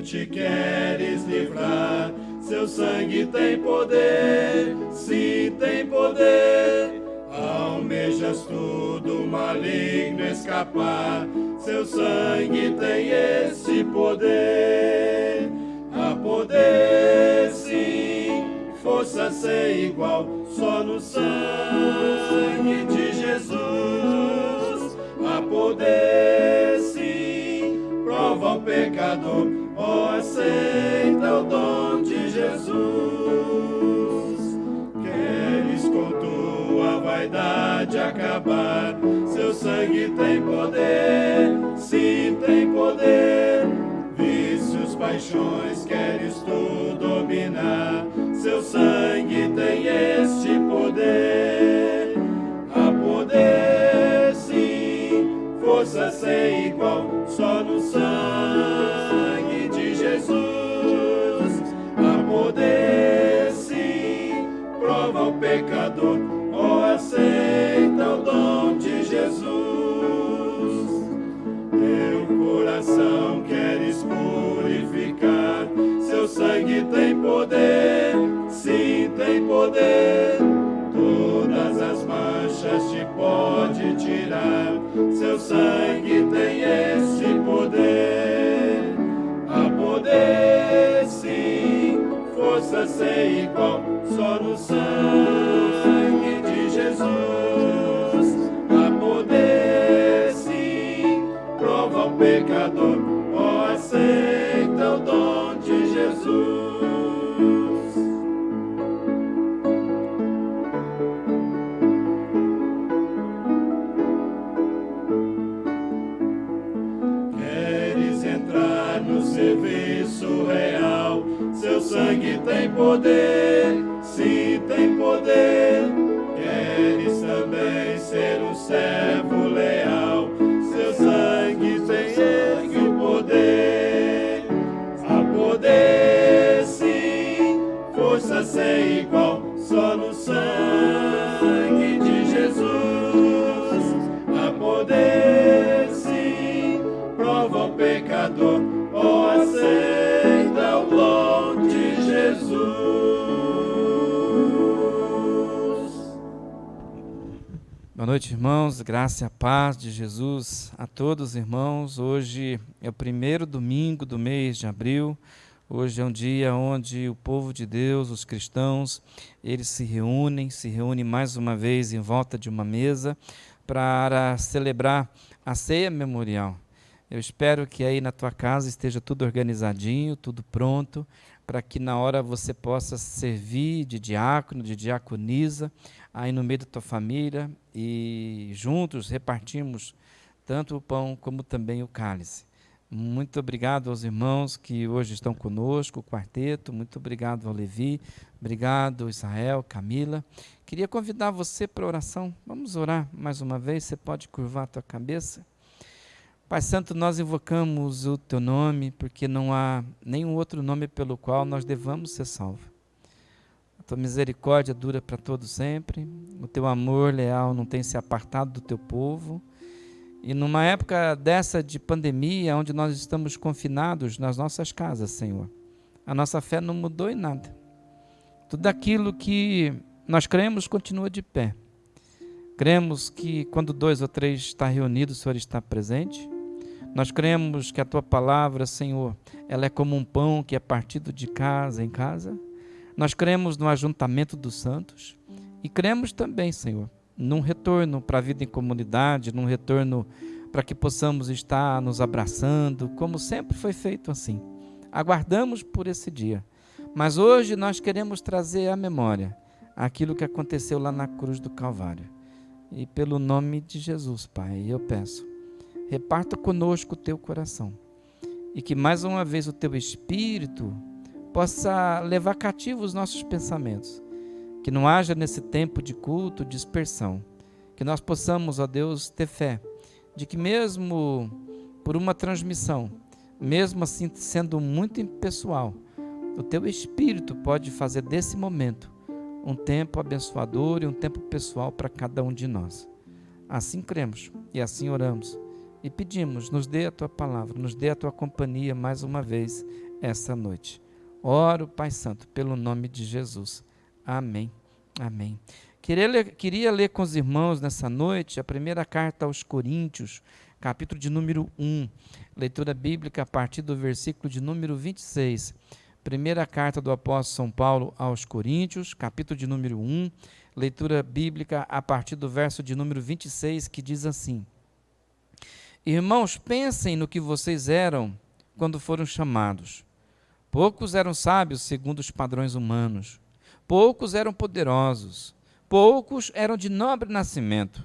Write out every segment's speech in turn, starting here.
te queres livrar. Seu sangue tem poder, sim, tem poder. Almejas tudo maligno escapar. Seu sangue tem esse poder. Há poder, sim, força sem igual, só no sangue de Jesus. Há poder, sim, prova o pecador, aceita o dom de Jesus. Queres com tua vaidade acabar, seu sangue tem poder, sim, tem poder. Vícios, paixões, queres tu dominar, seu sangue tem este poder. Há poder, sim, força sem igual, só no sangue de Jesus. Há poder, sim, prova o pecador, aceita o dom de Jesus. Teu coração queres purificar, seu sangue tem poder, sim, tem poder. Todas as manchas te pode tirar, seu sangue tem esse poder. Há poder, sim, força sem igual, só no sangue de Jesus. Há poder, sim, prova o pecador, aceita o dom de Jesus. Queres entrar no serviço real, seu sangue tem poder, sim, tem poder. Queres também ser um servo leal, seu sangue tem esse poder. Há poder, sim, força sem igual, só no sangue de Jesus. Há poder, sim, prova o pecador, aceita o dom de Jesus. Boa noite, irmãos, graça e a paz de Jesus a todos, irmãos. Hoje é o primeiro domingo do mês de abril. Hoje é um dia onde o povo de Deus, os cristãos, eles se reúnem mais uma vez em volta de uma mesa para celebrar a ceia memorial. Eu espero que aí na tua casa esteja tudo organizadinho, tudo pronto, para que na hora você possa servir de diácono, de diaconisa, aí no meio da tua família, e juntos repartimos tanto o pão como também o cálice. Muito obrigado aos irmãos que hoje estão conosco, o quarteto, muito obrigado ao Levi, obrigado Israel, Camila. Queria convidar você para a oração. Vamos orar mais uma vez, você pode curvar a tua cabeça. Pai Santo, nós invocamos o Teu nome, porque não há nenhum outro nome pelo qual nós devamos ser salvos. A Tua misericórdia dura para todo sempre, o Teu amor leal não tem se apartado do Teu povo. E numa época dessa de pandemia, onde nós estamos confinados nas nossas casas, Senhor, a nossa fé não mudou em nada. Tudo aquilo que nós cremos continua de pé. Cremos que quando 2 ou 3 estão reunidos, o Senhor está presente. Nós cremos que a Tua palavra, Senhor, ela é como um pão que é partido de casa em casa. Nós cremos no ajuntamento dos santos e cremos também, Senhor, num retorno para a vida em comunidade, num retorno para que possamos estar nos abraçando, como sempre foi feito assim. Aguardamos por esse dia, mas hoje nós queremos trazer à memória aquilo que aconteceu lá na cruz do Calvário. E pelo nome de Jesus, Pai, eu peço, reparta conosco o Teu coração e que mais uma vez o Teu Espírito possa levar cativo os nossos pensamentos. Que não haja nesse tempo de culto dispersão. Que nós possamos, ó Deus, ter fé de que mesmo por uma transmissão, mesmo assim sendo muito impessoal, o Teu Espírito pode fazer desse momento um tempo abençoador e um tempo pessoal para cada um de nós. Assim cremos e assim oramos e pedimos, nos dê a Tua palavra, nos dê a Tua companhia mais uma vez, essa noite. Oro, Pai Santo, pelo nome de Jesus. Amém. Amém. Queria ler com os irmãos nessa noite a primeira carta aos Coríntios, capítulo de número 1, leitura bíblica a partir do versículo de número 26. Primeira carta do apóstolo São Paulo aos Coríntios, capítulo de número 1, leitura bíblica a partir do verso de número 26, que diz assim: Irmãos, pensem no que vocês eram quando foram chamados. Poucos eram sábios segundo os padrões humanos, poucos eram poderosos, poucos eram de nobre nascimento.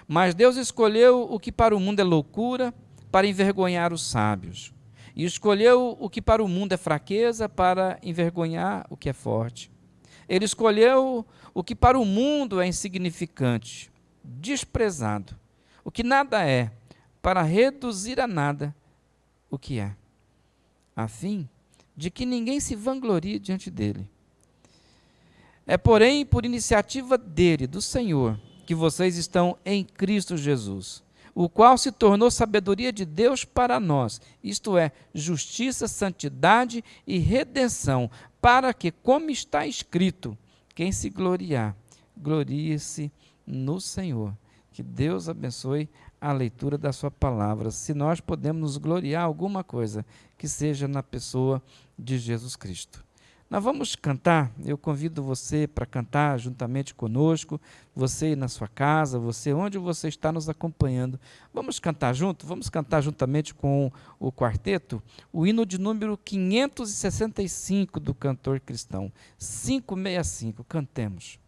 Mas Deus escolheu o que para o mundo é loucura, para envergonhar os sábios. E escolheu o que para o mundo é fraqueza, para envergonhar o que é forte. Ele escolheu o que para o mundo é insignificante, desprezado, o que nada é, para reduzir a nada o que é, a fim de que ninguém se vanglorie diante dele. É, porém, por iniciativa dele, do Senhor, que vocês estão em Cristo Jesus, o qual se tornou sabedoria de Deus para nós, isto é, justiça, santidade e redenção, para que, como está escrito, quem se gloriar, glorie-se no Senhor. Que Deus abençoe a leitura da sua palavra. Se nós podemos nos gloriar alguma coisa, que seja na pessoa de Jesus Cristo. Nós vamos cantar, eu convido você para cantar juntamente conosco, você aí na sua casa, você onde você está nos acompanhando. Vamos cantar junto? Vamos cantar juntamente com o quarteto, o hino de número 565 do cantor cristão, 565, cantemos.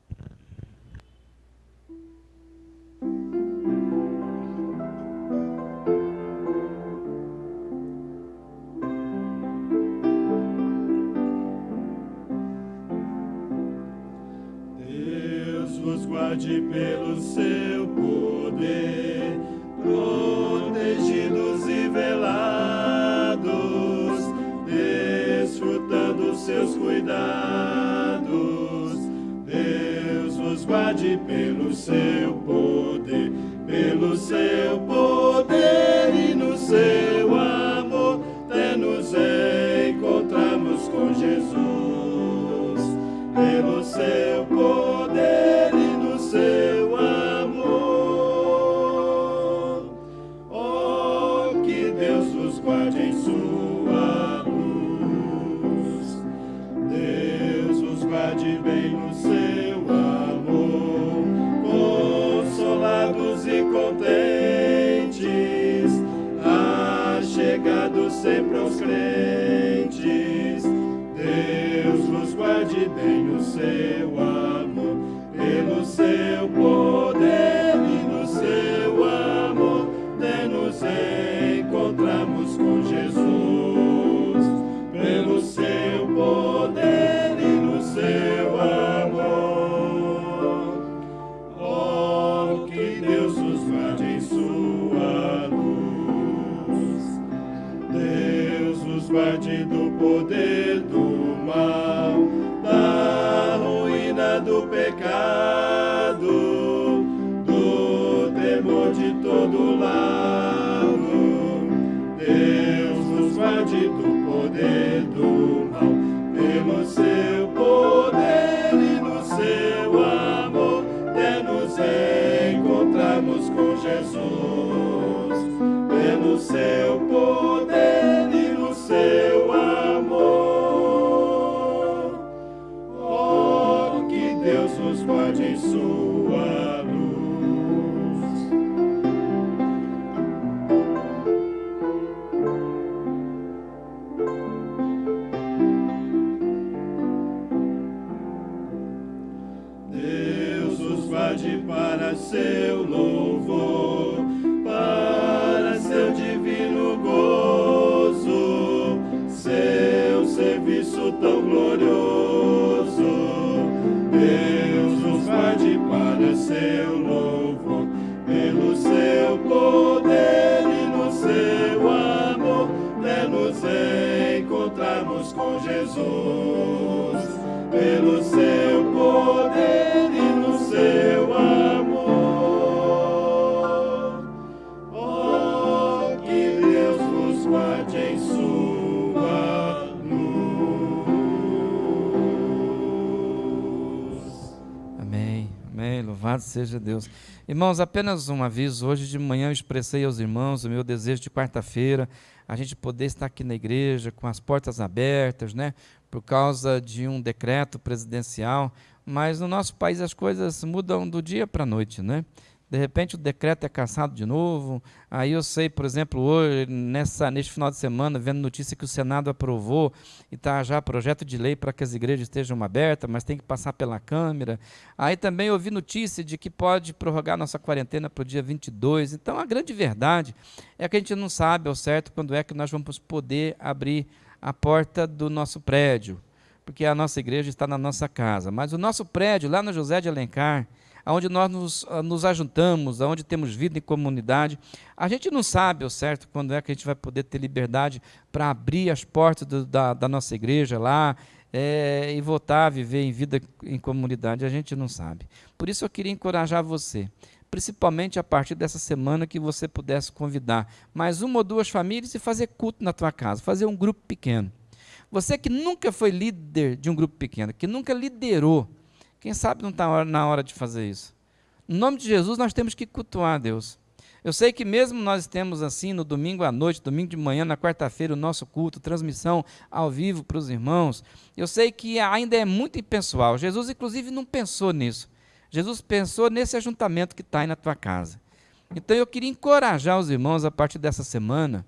Vos guarde pelo seu poder, protegidos e velados, desfrutando seus cuidados. Deus vos guarde pelo seu poder e no seu amor, até nos encontrarmos com Jesus. Pelo seu poder e no seu amor, oh, que Deus vos guarde em sua luz. Deus vos guarde bem no seu amor, consolados e contentes, achegados sempre aos crentes. Deus vos guarde bem no seu amor, pelo seu poder e no seu amor, até nos encontrarmos com Jesus. Pelo seu poder e no seu amor, oh, que Deus vos guarde em sua luz. Deus vos guarde do poder do mal, da ruína do pecado, do temor de todo lado. Deus nos guarde do poder do mal, pelo seu poder e no seu amor, até nos encontrarmos com Jesus. Pelo seu poder e no seu amor, oh, que Deus nos guarde em sua luz. Deus nos guarde para seu louvor, para seu divino gozo, seu serviço tão glorioso. Deus nos guarde para seu louvor, pelo seu poder e no seu amor, até nos encontrarmos com Jesus. Pelo seu poder e no seu amor, oh, que Deus nos guarde em sua Louvado seja Deus. Irmãos, apenas um aviso. Hoje de manhã eu expressei aos irmãos o meu desejo de quarta-feira, a gente poder estar aqui na igreja com as portas abertas, né? Por causa de um decreto presidencial. Mas no nosso país as coisas mudam do dia para a noite, né? De repente o decreto é cassado de novo. Aí eu sei, por exemplo, hoje, neste final de semana, vendo notícia que o Senado aprovou e está já projeto de lei para que as igrejas estejam abertas, mas tem que passar pela Câmara. Aí também ouvi notícia de que pode prorrogar nossa quarentena para o dia 22. Então a grande verdade é que a gente não sabe ao certo quando é que nós vamos poder abrir a porta do nosso prédio, porque a nossa igreja está na nossa casa. Mas o nosso prédio, lá no José de Alencar, onde nós nos ajuntamos, onde temos vida em comunidade, a gente não sabe ao certo quando é que a gente vai poder ter liberdade para abrir as portas da nossa igreja lá e voltar a viver em vida em comunidade, a gente não sabe. Por isso eu queria encorajar você, principalmente a partir dessa semana, que você pudesse convidar mais uma ou duas famílias e fazer culto na tua casa, fazer um grupo pequeno. Você que nunca foi líder de um grupo pequeno, que nunca liderou, quem sabe não está na hora de fazer isso? No nome de Jesus, nós temos que cultuar a Deus. Eu sei que mesmo nós temos assim, no domingo à noite, domingo de manhã, na quarta-feira, o nosso culto, transmissão ao vivo para os irmãos, eu sei que ainda é muito impessoal. Jesus, inclusive, não pensou nisso. Jesus pensou nesse ajuntamento que está aí na tua casa. Então, eu queria encorajar os irmãos, a partir dessa semana,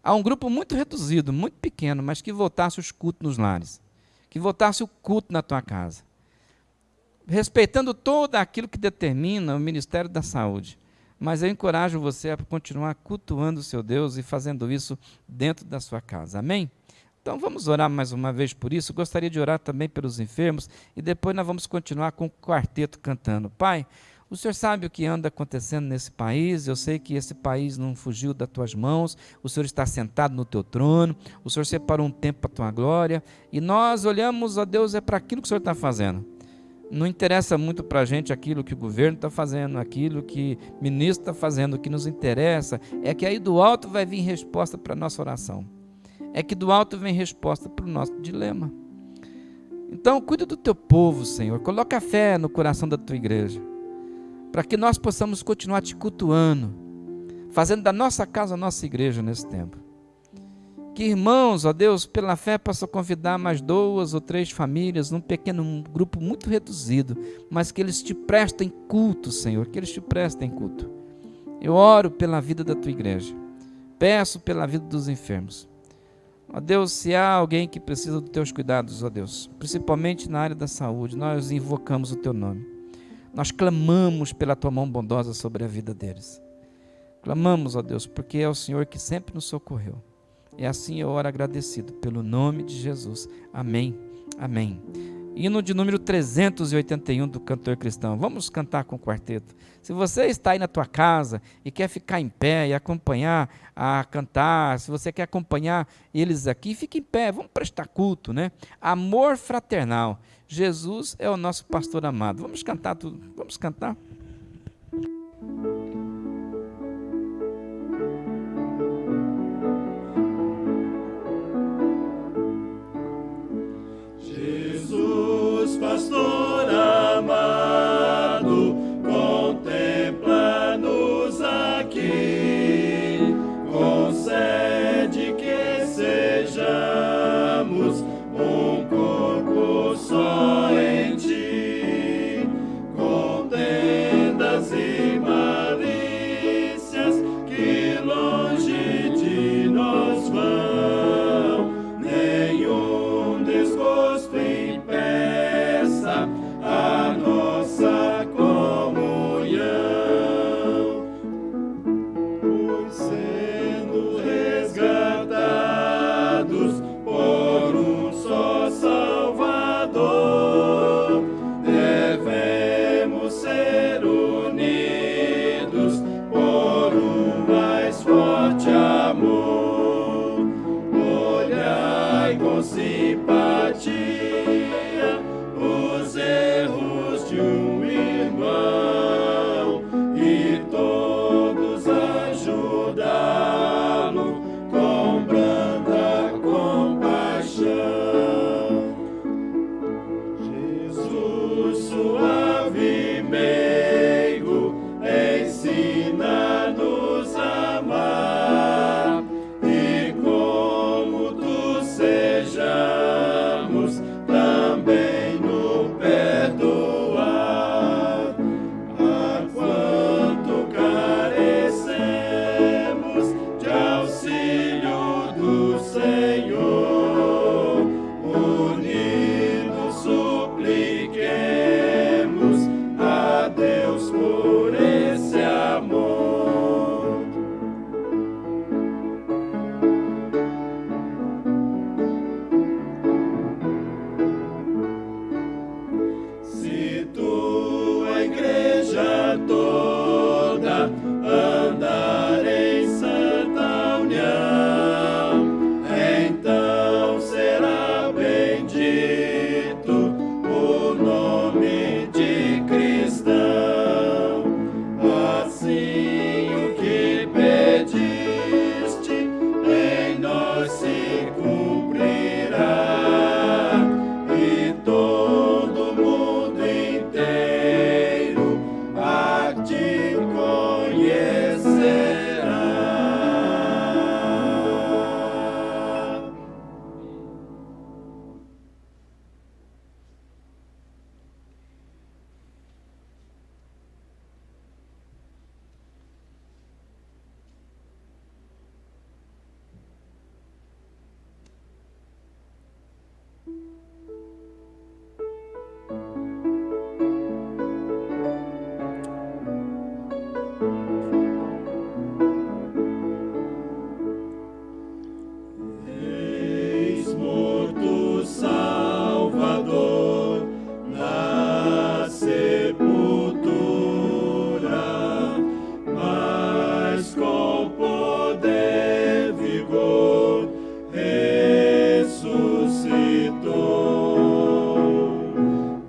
a um grupo muito reduzido, muito pequeno, mas que voltasse os cultos nos lares, que voltasse o culto na tua casa, respeitando todo aquilo que determina o Ministério da Saúde. Mas eu encorajo você a continuar cultuando o seu Deus e fazendo isso dentro da sua casa. Amém? Então vamos orar mais uma vez por isso. Gostaria de orar também pelos enfermos e depois nós vamos continuar com o quarteto cantando. Pai, o Senhor sabe o que anda acontecendo nesse país. Eu sei que esse país não fugiu das tuas mãos. O Senhor está sentado no teu trono. O Senhor separou um tempo para a tua glória. E nós olhamos, ó Deus, para aquilo que o Senhor está fazendo. Não interessa muito para a gente aquilo que o governo está fazendo, aquilo que o ministro está fazendo. O que nos interessa é que aí do alto vai vir resposta para a nossa oração. É que do alto vem resposta para o nosso dilema. Então, cuida do teu povo, Senhor. Coloca a fé no coração da tua igreja, para que nós possamos continuar te cultuando, fazendo da nossa casa a nossa igreja nesse tempo. Que irmãos, ó Deus, pela fé possam convidar mais 2 ou 3 famílias, num pequeno grupo muito reduzido, mas que eles te prestem culto, Senhor, que eles te prestem culto. Eu oro pela vida da tua igreja, peço pela vida dos enfermos. Ó Deus, se há alguém que precisa dos teus cuidados, ó Deus, principalmente na área da saúde, nós invocamos o teu nome. Nós clamamos pela tua mão bondosa sobre a vida deles. Clamamos, ó Deus, porque é o Senhor que sempre nos socorreu. E assim eu oro agradecido pelo nome de Jesus. Amém. Amém. Hino de número 381 do cantor cristão. Vamos cantar com o quarteto. Se você está aí na tua casa e quer ficar em pé e acompanhar a cantar, se você quer acompanhar eles aqui, fique em pé, vamos prestar culto, né? Amor fraternal. Jesus é o nosso pastor amado. Vamos cantar tudo. Vamos cantar? Pastor amado, contempla-nos aqui, concede que sejamos um corpo só em ti, contempla a igreja toda andar em santa união, então será bendito o nome de cristão. Assim o que pediste em nós se cumprirá, e todo mundo inteiro a te conhecerá. Eis morto Salvador na sepultura, mas com poder, vigor, ressuscitou.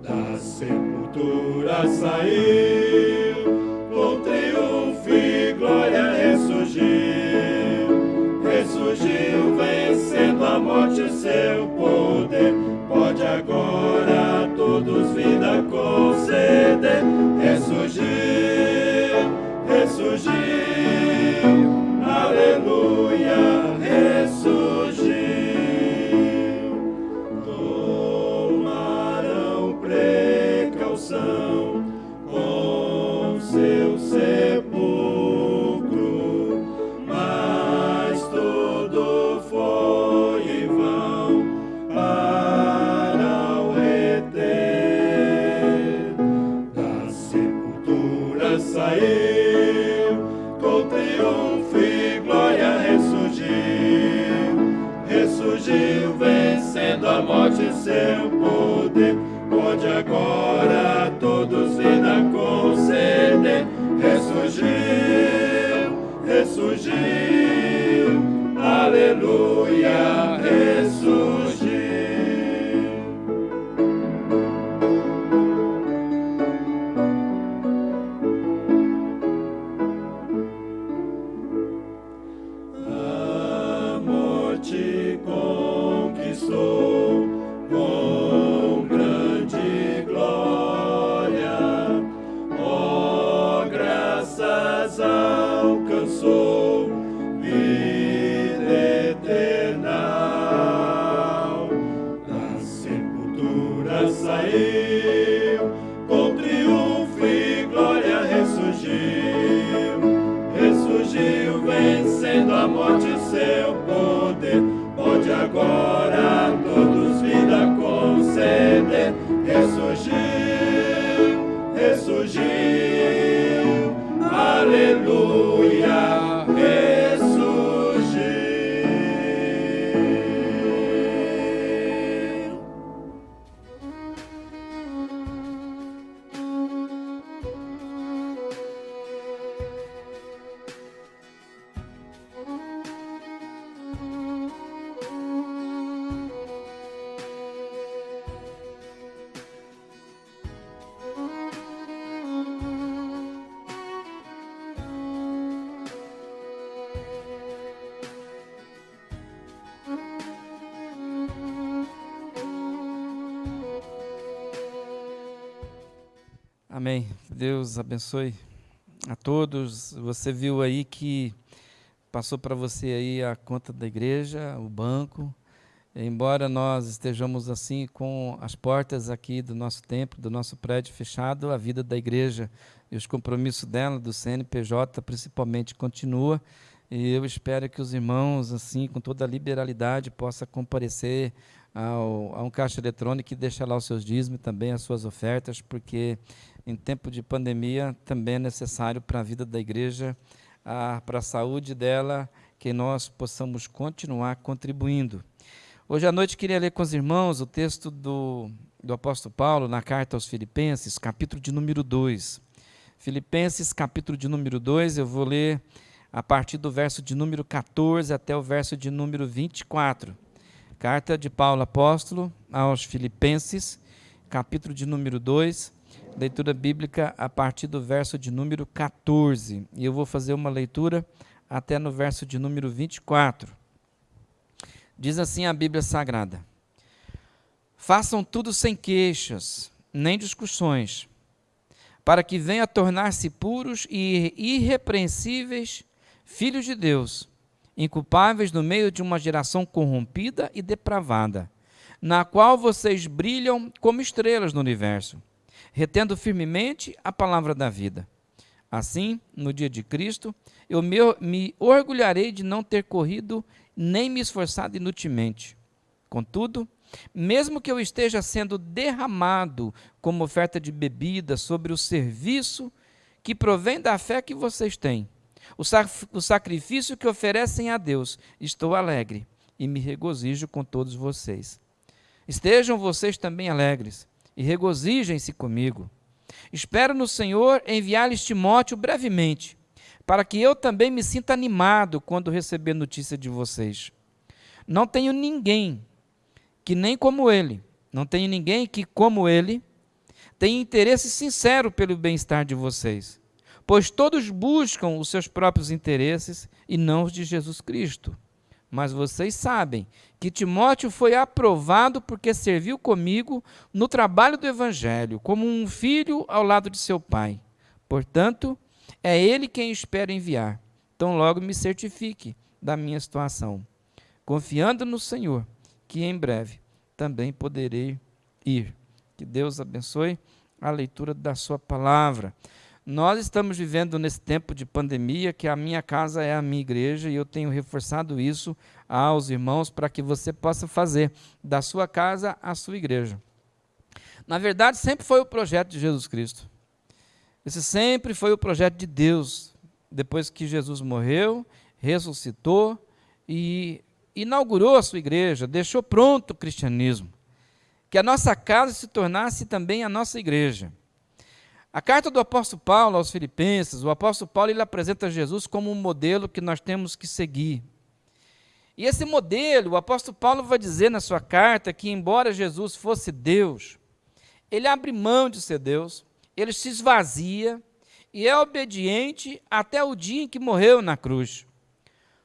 Da sepultura saiu, com triunfo e glória ressurgiu, vencendo a morte, seu poder pode agora a todos vida conceder. Ressurgiu, aleluia, ressurgiu. Tomarão precaução com seu sepulcro, mas tudo foi em vão para o reter. Da sepultura saiu, com triunfo e glória ressurgiu, vencendo a morte, seu poder pode agora a todos vida conceder. Ressurgiu, aleluia, ressurgiu. A morte conquistou com grande glória, ó, graças alcançou vida eterna. Da sepultura saiu, com triunfo e glória ressurgiu, vencendo a morte, seu poder pode agora a todos vida conceder. Ressurgiu, aleluia, ressurgiu. Amém. Deus abençoe a todos. Você viu aí que passou para você aí a conta da igreja, o banco. Embora nós estejamos assim com as portas aqui do nosso templo, do nosso prédio fechado, a vida da igreja e os compromissos dela, do CNPJ principalmente, continua. E eu espero que os irmãos, assim, com toda a liberalidade, possam comparecer a um caixa eletrônico e deixar lá os seus dízimos e também as suas ofertas, porque em tempo de pandemia também é necessário para a vida da igreja, para a saúde dela, que nós possamos continuar contribuindo. Hoje à noite queria ler com os irmãos o texto do do apóstolo Paulo na carta aos Filipenses, capítulo de número 2. Filipenses, capítulo de número 2, eu vou ler a partir do verso de número 14 até o verso de número 24. Carta de Paulo apóstolo aos Filipenses, capítulo de número 2, leitura bíblica a partir do verso de número 14. E eu vou fazer uma leitura até no verso de número 24. Diz assim a Bíblia Sagrada: façam tudo sem queixas, nem discussões, para que venham a tornar-se puros e irrepreensíveis, filhos de Deus, inculpáveis no meio de uma geração corrompida e depravada, na qual vocês brilham como estrelas no universo, retendo firmemente a palavra da vida. Assim, no dia de Cristo, eu me orgulharei de não ter corrido nem me esforçado inutilmente. Contudo, mesmo que eu esteja sendo derramado como oferta de bebida sobre o serviço que provém da fé que vocês têm, o sacrifício que oferecem a Deus, estou alegre e me regozijo com todos vocês. Estejam vocês também alegres e regozijem-se comigo. Espero no Senhor enviar-lhes Timóteo brevemente, para que eu também me sinta animado quando receber notícia de vocês. Não tenho ninguém que nem como ele, não tenho ninguém que, como ele, tenha interesse sincero pelo bem-estar de vocês, pois todos buscam os seus próprios interesses e não os de Jesus Cristo. Mas vocês sabem que Timóteo foi aprovado porque serviu comigo no trabalho do Evangelho, como um filho ao lado de seu pai. Portanto, é ele quem espero enviar. Então logo me certifique da minha situação, confiando no Senhor, que em breve também poderei ir. Que Deus abençoe a leitura da sua palavra. Nós estamos vivendo nesse tempo de pandemia que a minha casa é a minha igreja e eu tenho reforçado isso aos irmãos para que você possa fazer da sua casa a sua igreja. Na verdade, sempre foi o projeto de Jesus Cristo. Esse sempre foi o projeto de Deus, depois que Jesus morreu, ressuscitou e inaugurou a sua igreja, deixou pronto o cristianismo, que a nossa casa se tornasse também a nossa igreja. A carta do apóstolo Paulo aos Filipenses, o apóstolo Paulo ele apresenta Jesus como um modelo que nós temos que seguir. E esse modelo, o apóstolo Paulo vai dizer na sua carta que, embora Jesus fosse Deus, ele abre mão de ser Deus, ele se esvazia e é obediente até o dia em que morreu na cruz.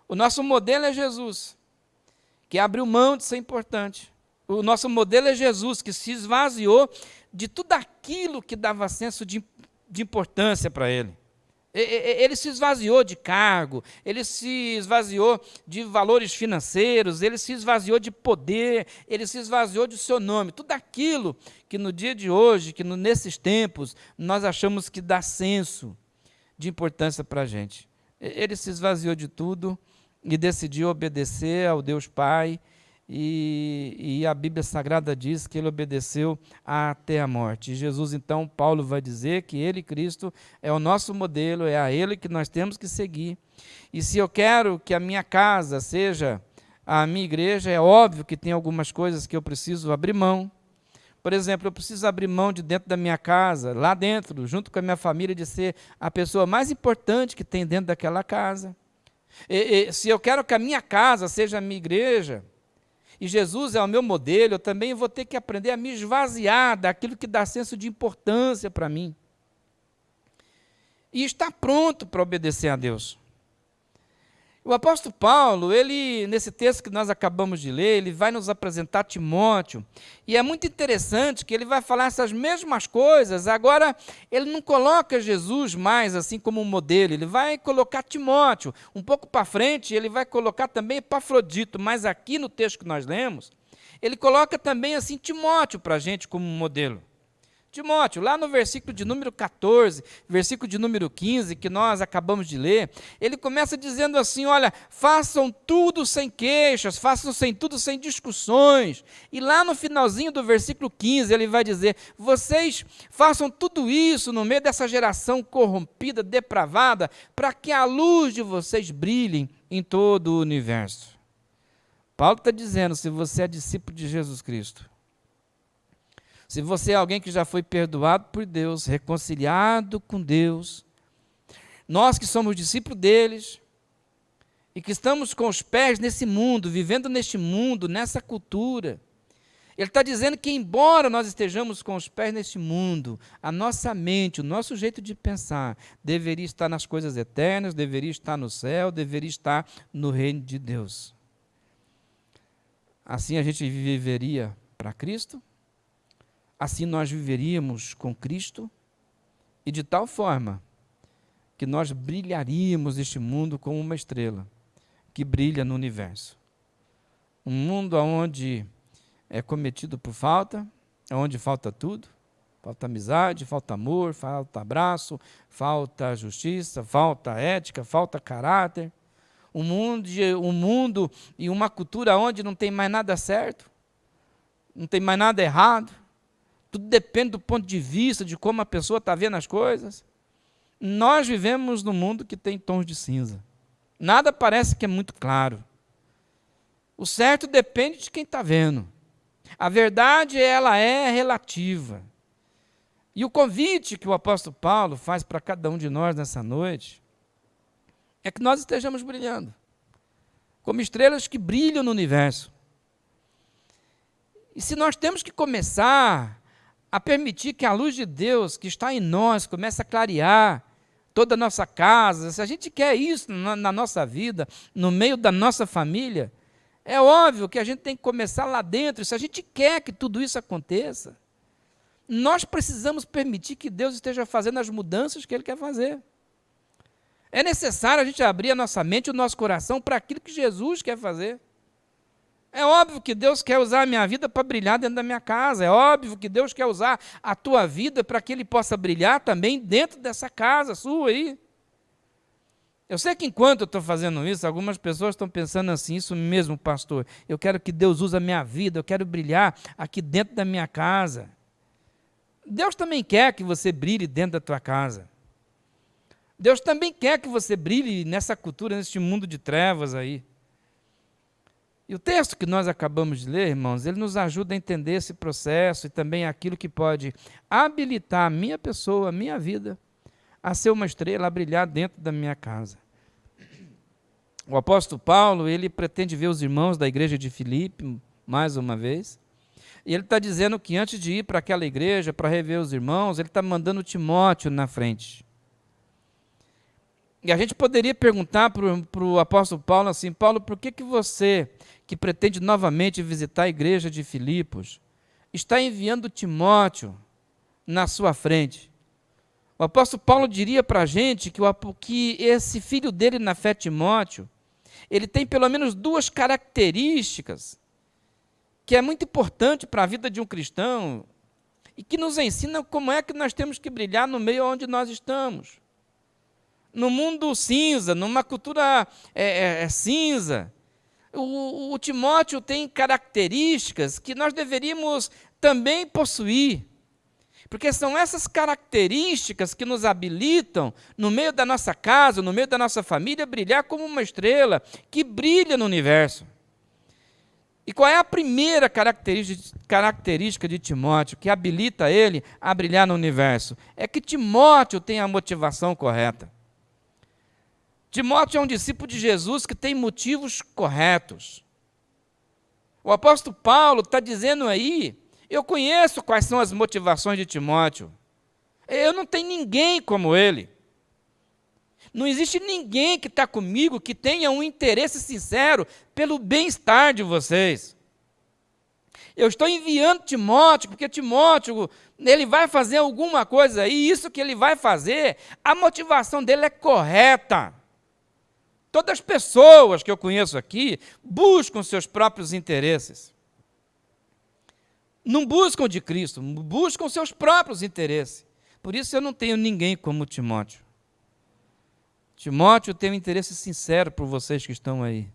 O nosso modelo é Jesus, que abriu mão de ser importante. O nosso modelo é Jesus, que se esvaziou de tudo aquilo que dava senso de importância para ele. Ele se esvaziou de cargo, ele se esvaziou de valores financeiros, ele se esvaziou de poder, ele se esvaziou de seu nome. Tudo aquilo que no dia de hoje, que nesses tempos, nós achamos que dá senso de importância para a gente. Ele se esvaziou de tudo e decidiu obedecer ao Deus Pai. E a Bíblia Sagrada diz que ele obedeceu até a morte. E Jesus, então, Paulo vai dizer que ele, Cristo, é o nosso modelo, é a ele que nós temos que seguir. E se eu quero que a minha casa seja a minha igreja, é óbvio que tem algumas coisas que eu preciso abrir mão. Por exemplo, eu preciso abrir mão de dentro da minha casa, lá dentro, junto com a minha família, de ser a pessoa mais importante que tem dentro daquela casa. Se eu quero que a minha casa seja a minha igreja, e Jesus é o meu modelo, eu também vou ter que aprender a me esvaziar daquilo que dá senso de importância para mim. E estar pronto para obedecer a Deus. O apóstolo Paulo, ele, nesse texto que nós acabamos de ler, ele vai nos apresentar Timóteo, e é muito interessante que ele vai falar essas mesmas coisas. Agora ele não coloca Jesus mais assim como um modelo, ele vai colocar Timóteo. Um pouco para frente ele vai colocar também Epafrodito, mas aqui no texto que nós lemos, ele coloca também assim Timóteo para a gente como um modelo. Timóteo, lá no versículo de número 14, versículo de número 15, que nós acabamos de ler, ele começa dizendo assim, olha, façam tudo sem queixas, façam tudo sem discussões. E lá no finalzinho do versículo 15, ele vai dizer, vocês façam tudo isso no meio dessa geração corrompida, depravada, para que a luz de vocês brilhe em todo o universo. Paulo está dizendo, se você é discípulo de Jesus Cristo, Se você é alguém que já foi perdoado por Deus, reconciliado com Deus, nós que somos discípulos deles e que estamos com os pés nesse mundo, vivendo neste mundo, nessa cultura, ele está dizendo que, embora nós estejamos com os pés neste mundo, a nossa mente, o nosso jeito de pensar, deveria estar nas coisas eternas, deveria estar no céu, deveria estar no reino de Deus. Assim a gente viveria para Cristo, assim nós viveríamos com Cristo, e de tal forma que nós brilharíamos neste mundo como uma estrela que brilha no universo. Um mundo onde é cometido por falta, onde falta tudo, falta amizade, falta amor, falta abraço, falta justiça, falta ética, falta caráter. Um mundo e uma cultura onde não tem mais nada certo, não tem mais nada errado, tudo depende do ponto de vista, de como a pessoa está vendo as coisas. Nós vivemos num mundo que tem tons de cinza. Nada parece que é muito claro. O certo depende de quem está vendo. A verdade, ela é relativa. E o convite que o apóstolo Paulo faz para cada um de nós nessa noite é que nós estejamos brilhando, como estrelas que brilham no universo. E se nós temos que começar a permitir que a luz de Deus que está em nós comece a clarear toda a nossa casa, se a gente quer isso na nossa vida, no meio da nossa família, é óbvio que a gente tem que começar lá dentro. Se a gente quer que tudo isso aconteça, nós precisamos permitir que Deus esteja fazendo as mudanças que Ele quer fazer. É necessário a gente abrir a nossa mente e o nosso coração para aquilo que Jesus quer fazer. É óbvio que Deus quer usar a minha vida para brilhar dentro da minha casa. É óbvio que Deus quer usar a tua vida para que Ele possa brilhar também dentro dessa casa sua aí. Eu sei que enquanto eu estou fazendo isso, algumas pessoas estão pensando assim, isso mesmo, pastor, eu quero que Deus use a minha vida, eu quero brilhar aqui dentro da minha casa. Deus também quer que você brilhe dentro da tua casa. Deus também quer que você brilhe nessa cultura, nesse mundo de trevas aí. E o texto que nós acabamos de ler, irmãos, ele nos ajuda a entender esse processo e também aquilo que pode habilitar a minha pessoa, a minha vida, a ser uma estrela, a brilhar dentro da minha casa. O apóstolo Paulo, ele pretende ver os irmãos da igreja de Filipe, mais uma vez, e ele está dizendo que antes de ir para aquela igreja, para rever os irmãos, ele está mandando Timóteo na frente. E a gente poderia perguntar para o apóstolo Paulo assim, Paulo, por que você, que pretende novamente visitar a igreja de Filipos, está enviando Timóteo na sua frente? O apóstolo Paulo diria para a gente que esse filho dele na fé, Timóteo, ele tem pelo menos duas características que é muito importante para a vida de um cristão e que nos ensina como é que nós temos que brilhar no meio onde nós estamos. No mundo cinza, numa cultura cinza, o Timóteo tem características que nós deveríamos também possuir. Porque são essas características que nos habilitam, no meio da nossa casa, no meio da nossa família, brilhar como uma estrela que brilha no universo. E qual é a primeira característica de Timóteo que habilita ele a brilhar no universo? É que Timóteo tem a motivação correta. Timóteo é um discípulo de Jesus que tem motivos corretos. O apóstolo Paulo está dizendo aí, eu conheço quais são as motivações de Timóteo. Eu não tenho ninguém como ele. Não existe ninguém que está comigo que tenha um interesse sincero pelo bem-estar de vocês. Eu estou enviando Timóteo, porque Timóteo, ele vai fazer alguma coisa, e isso que ele vai fazer, a motivação dele é correta. Todas as pessoas que eu conheço aqui buscam seus próprios interesses. Não buscam de Cristo, buscam seus próprios interesses. Por isso eu não tenho ninguém como Timóteo. Timóteo tem um interesse sincero por vocês que estão aí.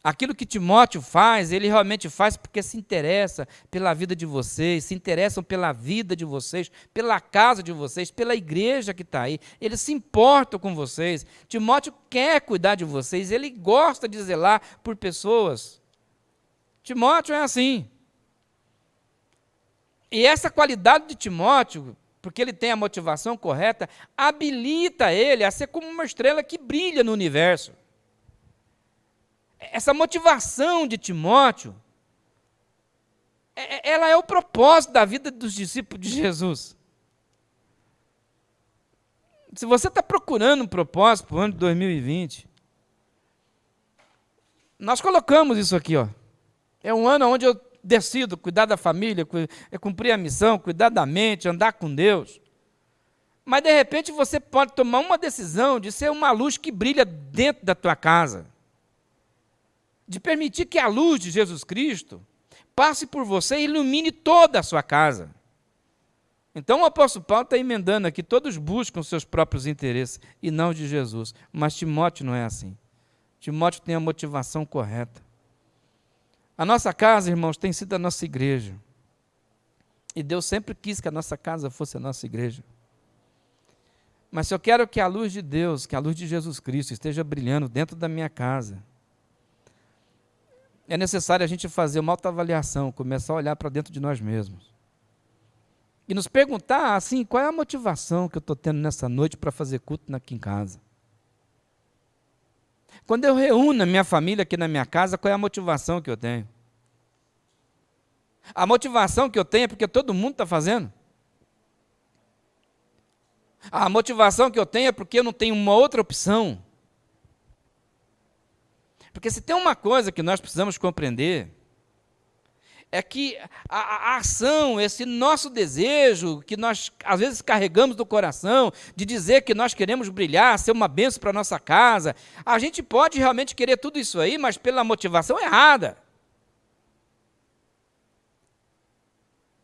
Aquilo que Timóteo faz, ele realmente faz porque se interessa pela vida de vocês, se interessam pela vida de vocês, pela casa de vocês, pela igreja que está aí. Eles se importam com vocês. Timóteo quer cuidar de vocês, ele gosta de zelar por pessoas. Timóteo é assim. E essa qualidade de Timóteo, porque ele tem a motivação correta, habilita ele a ser como uma estrela que brilha no universo. Essa motivação de Timóteo, ela é o propósito da vida dos discípulos de Jesus. Se você está procurando um propósito para o ano de 2020, nós colocamos isso aqui, ó. É um ano onde eu decido cuidar da família, cumprir a missão, cuidar da mente, andar com Deus. Mas, de repente, você pode tomar uma decisão de ser uma luz que brilha dentro da tua casa. De permitir que a luz de Jesus Cristo passe por você e ilumine toda a sua casa. Então, o apóstolo Paulo está emendando aqui, todos buscam seus próprios interesses e não os de Jesus. Mas Timóteo não é assim. Timóteo tem a motivação correta. A nossa casa, irmãos, tem sido a nossa igreja. E Deus sempre quis que a nossa casa fosse a nossa igreja. Mas se eu quero que a luz de Deus, que a luz de Jesus Cristo esteja brilhando dentro da minha casa, é necessário a gente fazer uma autoavaliação, começar a olhar para dentro de nós mesmos. E nos perguntar, assim, qual é a motivação que eu estou tendo nessa noite para fazer culto aqui em casa? Quando eu reúno a minha família aqui na minha casa, qual é a motivação que eu tenho? A motivação que eu tenho é porque todo mundo está fazendo? A motivação que eu tenho é porque eu não tenho uma outra opção? Porque se tem uma coisa que nós precisamos compreender, é que a ação, esse nosso desejo, que nós às vezes carregamos do coração, de dizer que nós queremos brilhar, ser uma bênção para a nossa casa, a gente pode realmente querer tudo isso aí, mas pela motivação errada.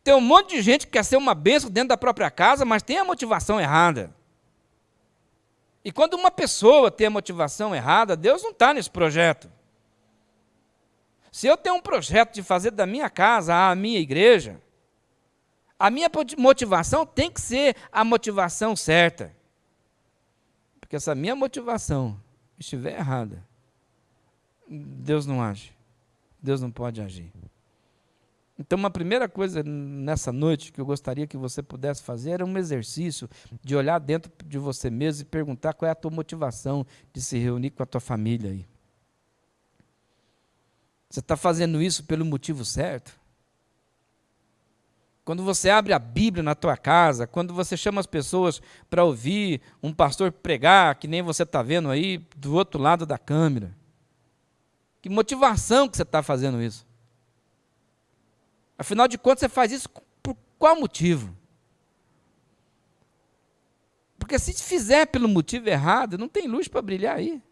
Tem um monte de gente que quer ser uma bênção dentro da própria casa, mas tem a motivação errada. E quando uma pessoa tem a motivação errada, Deus não está nesse projeto. Se eu tenho um projeto de fazer da minha casa a minha igreja, a minha motivação tem que ser a motivação certa. Porque se a minha motivação estiver errada, Deus não age. Deus não pode agir. Então, uma primeira coisa nessa noite que eu gostaria que você pudesse fazer era um exercício de olhar dentro de você mesmo e perguntar qual é a tua motivação de se reunir com a tua família aí. Você está fazendo isso pelo motivo certo? Quando você abre a Bíblia na tua casa, quando você chama as pessoas para ouvir um pastor pregar, que nem você está vendo aí do outro lado da câmera, que motivação que você está fazendo isso? Afinal de contas, você faz isso por qual motivo? Porque se fizer pelo motivo errado, não tem luz para brilhar aí.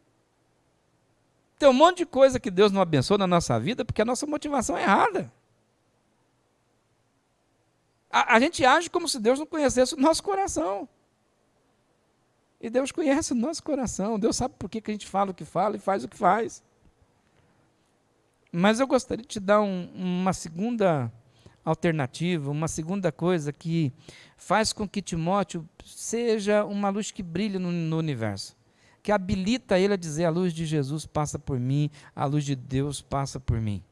Tem um monte de coisa que Deus não abençoa na nossa vida porque a nossa motivação é errada. A gente age como se Deus não conhecesse o nosso coração. E Deus conhece o nosso coração. Deus sabe por que a gente fala o que fala e faz o que faz. Mas eu gostaria de te dar uma segunda alternativa, uma segunda coisa que faz com que Timóteo seja uma luz que brilha no universo, que habilita ele a dizer: a luz de Jesus passa por mim, a luz de Deus passa por mim.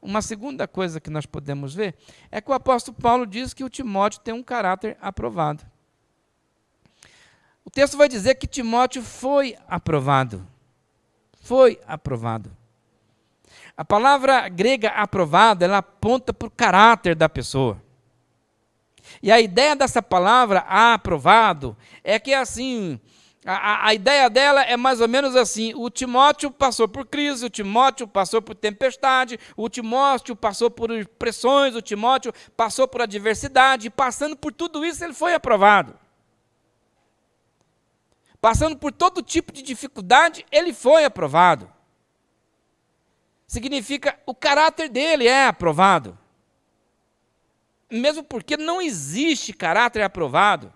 Uma segunda coisa que nós podemos ver é que o apóstolo Paulo diz que o Timóteo tem um caráter aprovado. O texto vai dizer que Timóteo foi aprovado. Foi aprovado. A palavra grega aprovado, ela aponta para o caráter da pessoa. E a ideia dessa palavra aprovado é que assim, a ideia dela é mais ou menos assim: o Timóteo passou por crise, o Timóteo passou por tempestade, o Timóteo passou por pressões, o Timóteo passou por adversidade, e passando por tudo isso ele foi aprovado. Passando por todo tipo de dificuldade, ele foi aprovado. Significa o caráter dele é aprovado. Mesmo porque não existe caráter aprovado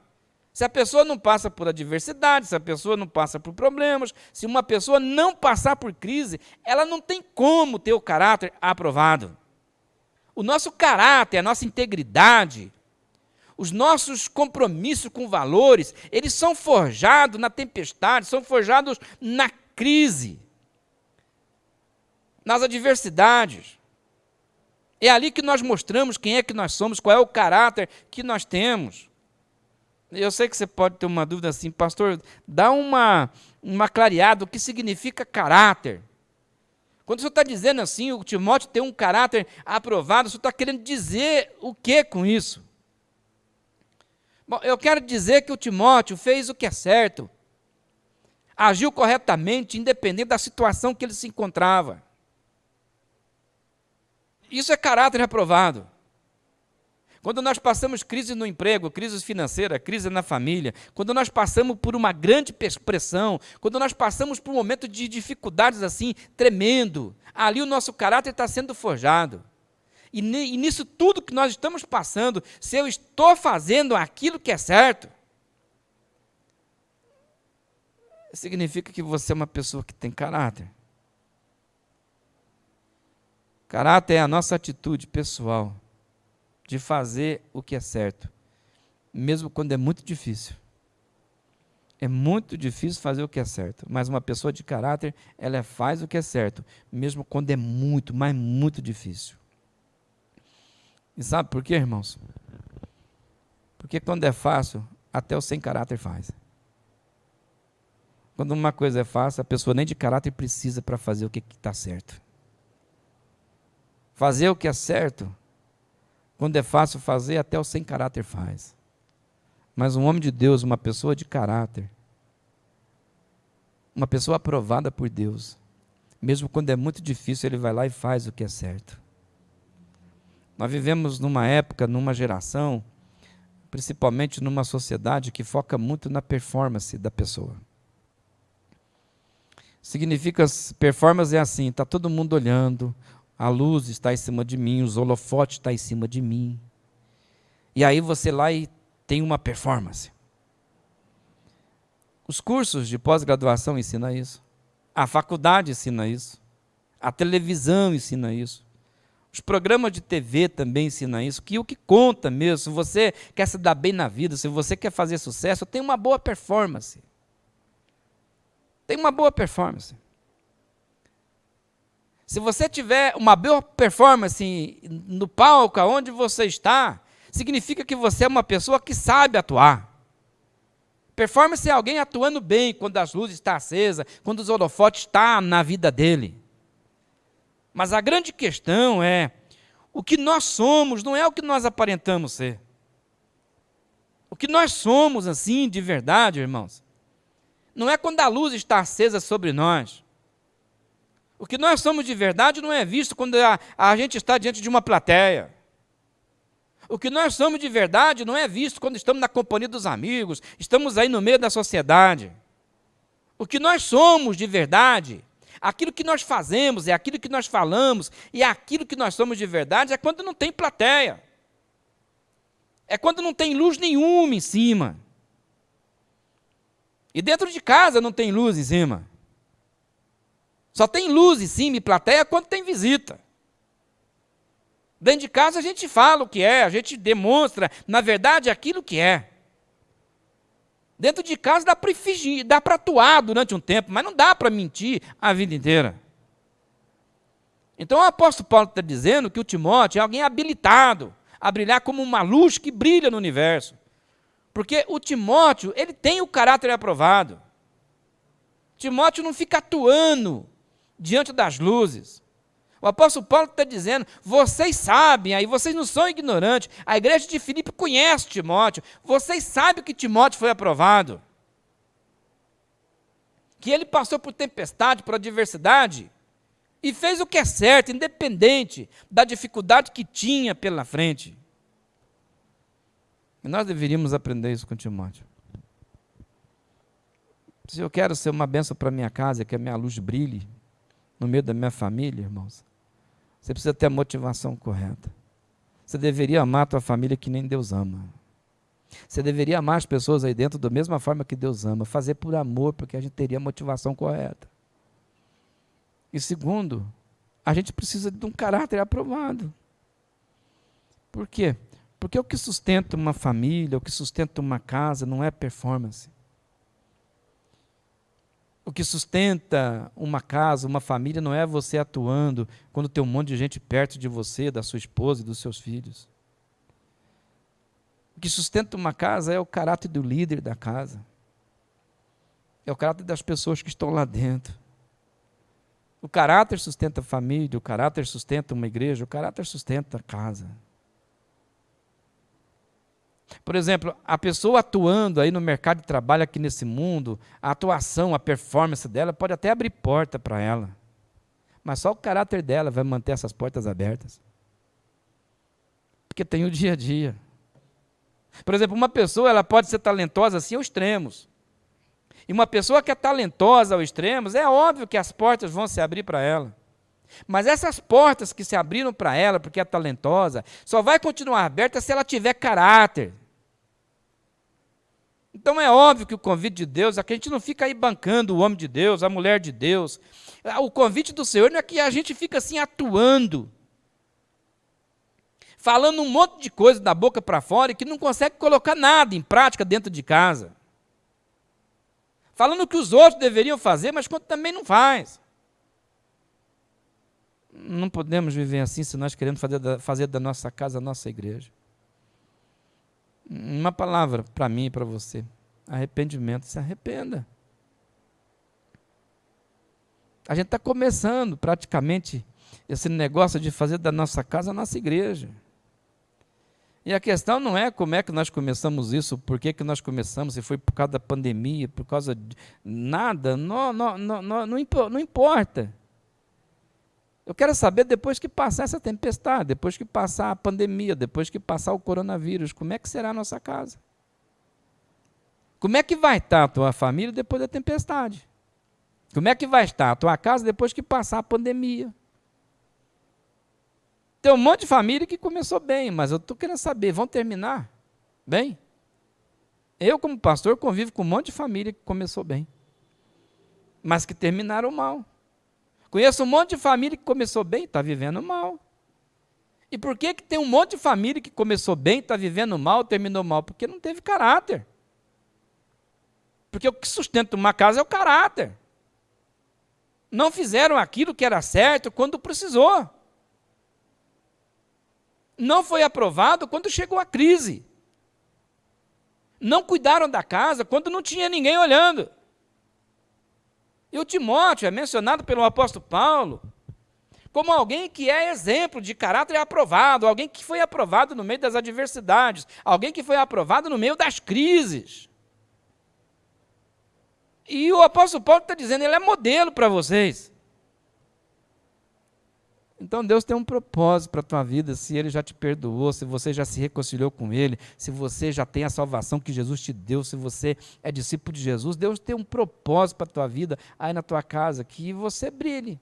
se a pessoa não passa por adversidade, se a pessoa não passa por problemas, se uma pessoa não passar por crise, ela não tem como ter o caráter aprovado. O nosso caráter, a nossa integridade, os nossos compromissos com valores, eles são forjados na tempestade, são forjados na crise, nas adversidades. É ali que nós mostramos quem é que nós somos, qual é o caráter que nós temos. Eu sei que você pode ter uma dúvida assim, pastor, dá uma clareada, o que significa caráter? Quando o senhor está dizendo assim, o Timóteo tem um caráter aprovado, o senhor está querendo dizer o que com isso? Bom, eu quero dizer que o Timóteo fez o que é certo, agiu corretamente, independente da situação que ele se encontrava. Isso é caráter aprovado. Quando nós passamos crise no emprego, crise financeira, crise na família, quando nós passamos por uma grande pressão, quando nós passamos por um momento de dificuldades assim, tremendo, ali o nosso caráter está sendo forjado. E nisso tudo que nós estamos passando, se eu estou fazendo aquilo que é certo, significa que você é uma pessoa que tem caráter. Caráter é a nossa atitude pessoal de fazer o que é certo, mesmo quando é muito difícil. É muito difícil fazer o que é certo, mas uma pessoa de caráter, ela faz o que é certo, mesmo quando é muito, mas muito difícil. E sabe por quê, irmãos? Porque quando é fácil, até o sem caráter faz. Quando uma coisa é fácil, a pessoa nem de caráter precisa para fazer o que está certo. Fazer o que é certo, quando é fácil fazer, até o sem caráter faz. Mas um homem de Deus, uma pessoa de caráter, uma pessoa aprovada por Deus, mesmo quando é muito difícil, ele vai lá e faz o que é certo. Nós vivemos numa época, numa geração, principalmente numa sociedade que foca muito na performance da pessoa. Significa, performance é assim, está todo mundo olhando, a luz está em cima de mim, os holofotes estão em cima de mim. E aí você lá e tem uma performance. Os cursos de pós-graduação ensinam isso. A faculdade ensina isso. A televisão ensina isso. Os programas de TV também ensinam isso. Que o que conta mesmo, se você quer se dar bem na vida, se você quer fazer sucesso, tem uma boa performance. Tem uma boa performance. Se você tiver uma boa performance no palco, onde você está, significa que você é uma pessoa que sabe atuar. Performance é alguém atuando bem quando as luzes estão acesas, quando os holofotes estão na vida dele. Mas a grande questão é, o que nós somos não é o que nós aparentamos ser. O que nós somos, assim, de verdade, irmãos, não é quando a luz está acesa sobre nós. O que nós somos de verdade não é visto quando a gente está diante de uma plateia. O que nós somos de verdade não é visto quando estamos na companhia dos amigos, estamos aí no meio da sociedade. O que nós somos de verdade, aquilo que nós fazemos, é aquilo que nós falamos, e aquilo que nós somos de verdade é quando não tem plateia. É quando não tem luz nenhuma em cima. E dentro de casa não tem luz em cima. Só tem luz em cima e plateia quando tem visita. Dentro de casa a gente fala o que é, a gente demonstra, na verdade, aquilo que é. Dentro de casa dá para fingir, dá para atuar durante um tempo, mas não dá para mentir a vida inteira. Então o apóstolo Paulo está dizendo que o Timóteo é alguém habilitado a brilhar como uma luz que brilha no universo. Porque o Timóteo, ele tem o caráter aprovado. Timóteo não fica atuando diante das luzes. O apóstolo Paulo está dizendo, vocês sabem, aí vocês não são ignorantes, a igreja de Filipe conhece Timóteo, vocês sabem que Timóteo foi aprovado, que ele passou por tempestade, por adversidade, e fez o que é certo, independente da dificuldade que tinha pela frente. E nós deveríamos aprender isso com Timóteo. Se eu quero ser uma bênção para a minha casa, que a minha luz brilhe no meio da minha família, irmãos, você precisa ter a motivação correta. Você deveria amar a tua família que nem Deus ama. Você deveria amar as pessoas aí dentro da mesma forma que Deus ama. Fazer por amor, porque a gente teria a motivação correta. E segundo, a gente precisa de um caráter aprovado. Por quê? Porque o que sustenta uma família, o que sustenta uma casa, não é performance. O que sustenta uma casa, uma família, não é você atuando quando tem um monte de gente perto de você, da sua esposa e dos seus filhos. O que sustenta uma casa é o caráter do líder da casa. É o caráter das pessoas que estão lá dentro. O caráter sustenta a família, o caráter sustenta uma igreja, o caráter sustenta a casa. Por exemplo, a pessoa atuando aí no mercado de trabalho aqui nesse mundo, a atuação, a performance dela pode até abrir porta para ela. Mas só o caráter dela vai manter essas portas abertas. Porque tem o dia a dia. Por exemplo, uma pessoa ela pode ser talentosa assim aos extremos. E uma pessoa que é talentosa aos extremos, é óbvio que as portas vão se abrir para ela. Mas essas portas que se abriram para ela, porque é talentosa, só vai continuar aberta se ela tiver caráter. Então é óbvio que o convite de Deus é que a gente não fica aí bancando o homem de Deus, a mulher de Deus. O convite do Senhor não é que a gente fica assim atuando, falando um monte de coisa da boca para fora e que não consegue colocar nada em prática dentro de casa. Falando o que os outros deveriam fazer, mas quando também não faz. Não podemos viver assim se nós queremos fazer da nossa casa a nossa igreja. Uma palavra para mim e para você. Arrependimento, se arrependa. A gente está começando praticamente esse negócio de fazer da nossa casa a nossa igreja. E a questão não é como é que nós começamos isso, por que nós começamos, se foi por causa da pandemia, por causa de nada, não importa. Eu quero saber depois que passar essa tempestade, depois que passar a pandemia, depois que passar o coronavírus, como é que será a nossa casa? Como é que vai estar a tua família depois da tempestade? Como é que vai estar a tua casa depois que passar a pandemia? Tem um monte de família que começou bem, mas eu estou querendo saber, vão terminar bem? Eu, como pastor, convivo com um monte de família que começou bem, mas que terminaram mal. Conheço um monte de família que começou bem e está vivendo mal. E por que tem um monte de família que começou bem, está vivendo mal, terminou mal? Porque não teve caráter. Porque o que sustenta uma casa é o caráter. Não fizeram aquilo que era certo quando precisou. Não foi aprovado quando chegou a crise. Não cuidaram da casa quando não tinha ninguém olhando. E o Timóteo é mencionado pelo apóstolo Paulo como alguém que é exemplo de caráter aprovado, alguém que foi aprovado no meio das adversidades, alguém que foi aprovado no meio das crises. E o apóstolo Paulo está dizendo, ele é modelo para vocês. Então Deus tem um propósito para a tua vida, se Ele já te perdoou, se você já se reconciliou com Ele, se você já tem a salvação que Jesus te deu, se você é discípulo de Jesus, Deus tem um propósito para a tua vida, aí na tua casa, que você brilhe.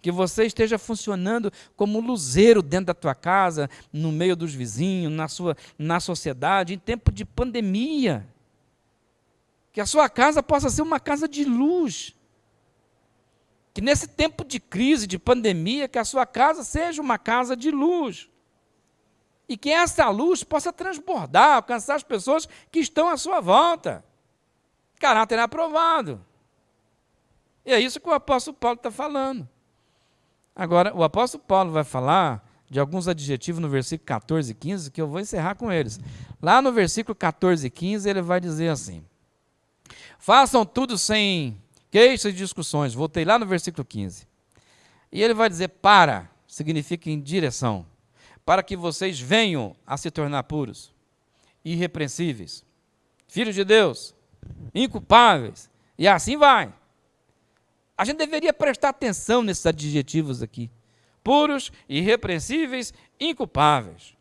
Que você esteja funcionando como um luzeiro dentro da tua casa, no meio dos vizinhos, na sociedade, em tempo de pandemia. Que a sua casa possa ser uma casa de luz. Que nesse tempo de crise, de pandemia, que a sua casa seja uma casa de luz. E que essa luz possa transbordar, alcançar as pessoas que estão à sua volta. Caráter aprovado. E é isso que o apóstolo Paulo está falando. Agora, o apóstolo Paulo vai falar de alguns adjetivos no versículo 14 e 15, que eu vou encerrar com eles. Lá no versículo 14 e 15, ele vai dizer assim: façam tudo sem queixas e discussões. Voltei lá no versículo 15. E ele vai dizer para, significa em direção, para que vocês venham a se tornar puros, irrepreensíveis, filhos de Deus, inculpáveis, e assim vai. A gente deveria prestar atenção nesses adjetivos aqui. Puros, irrepreensíveis, inculpáveis.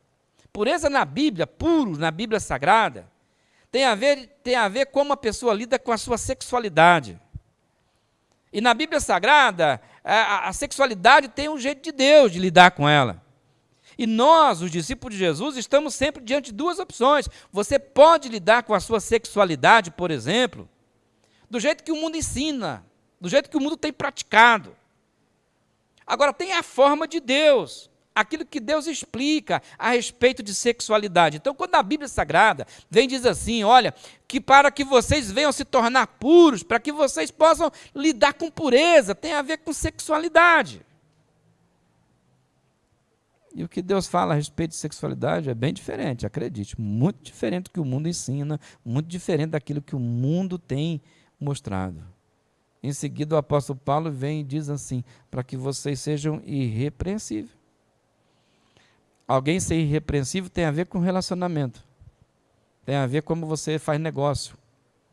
Pureza na Bíblia, puro na Bíblia Sagrada, tem a ver como a pessoa lida com a sua sexualidade. E na Bíblia Sagrada, a sexualidade tem um jeito de Deus de lidar com ela. E nós, os discípulos de Jesus, estamos sempre diante de duas opções. Você pode lidar com a sua sexualidade, por exemplo, do jeito que o mundo ensina, do jeito que o mundo tem praticado. Agora, tem a forma de Deus, aquilo que Deus explica a respeito de sexualidade. Então, quando a Bíblia Sagrada vem e diz assim, olha, que para que vocês venham se tornar puros, para que vocês possam lidar com pureza, tem a ver com sexualidade. E o que Deus fala a respeito de sexualidade é bem diferente, acredite, muito diferente do que o mundo ensina, muito diferente daquilo que o mundo tem mostrado. Em seguida, o apóstolo Paulo vem e diz assim, para que vocês sejam irrepreensíveis. Alguém ser irrepreensível tem a ver com relacionamento, tem a ver como você faz negócio,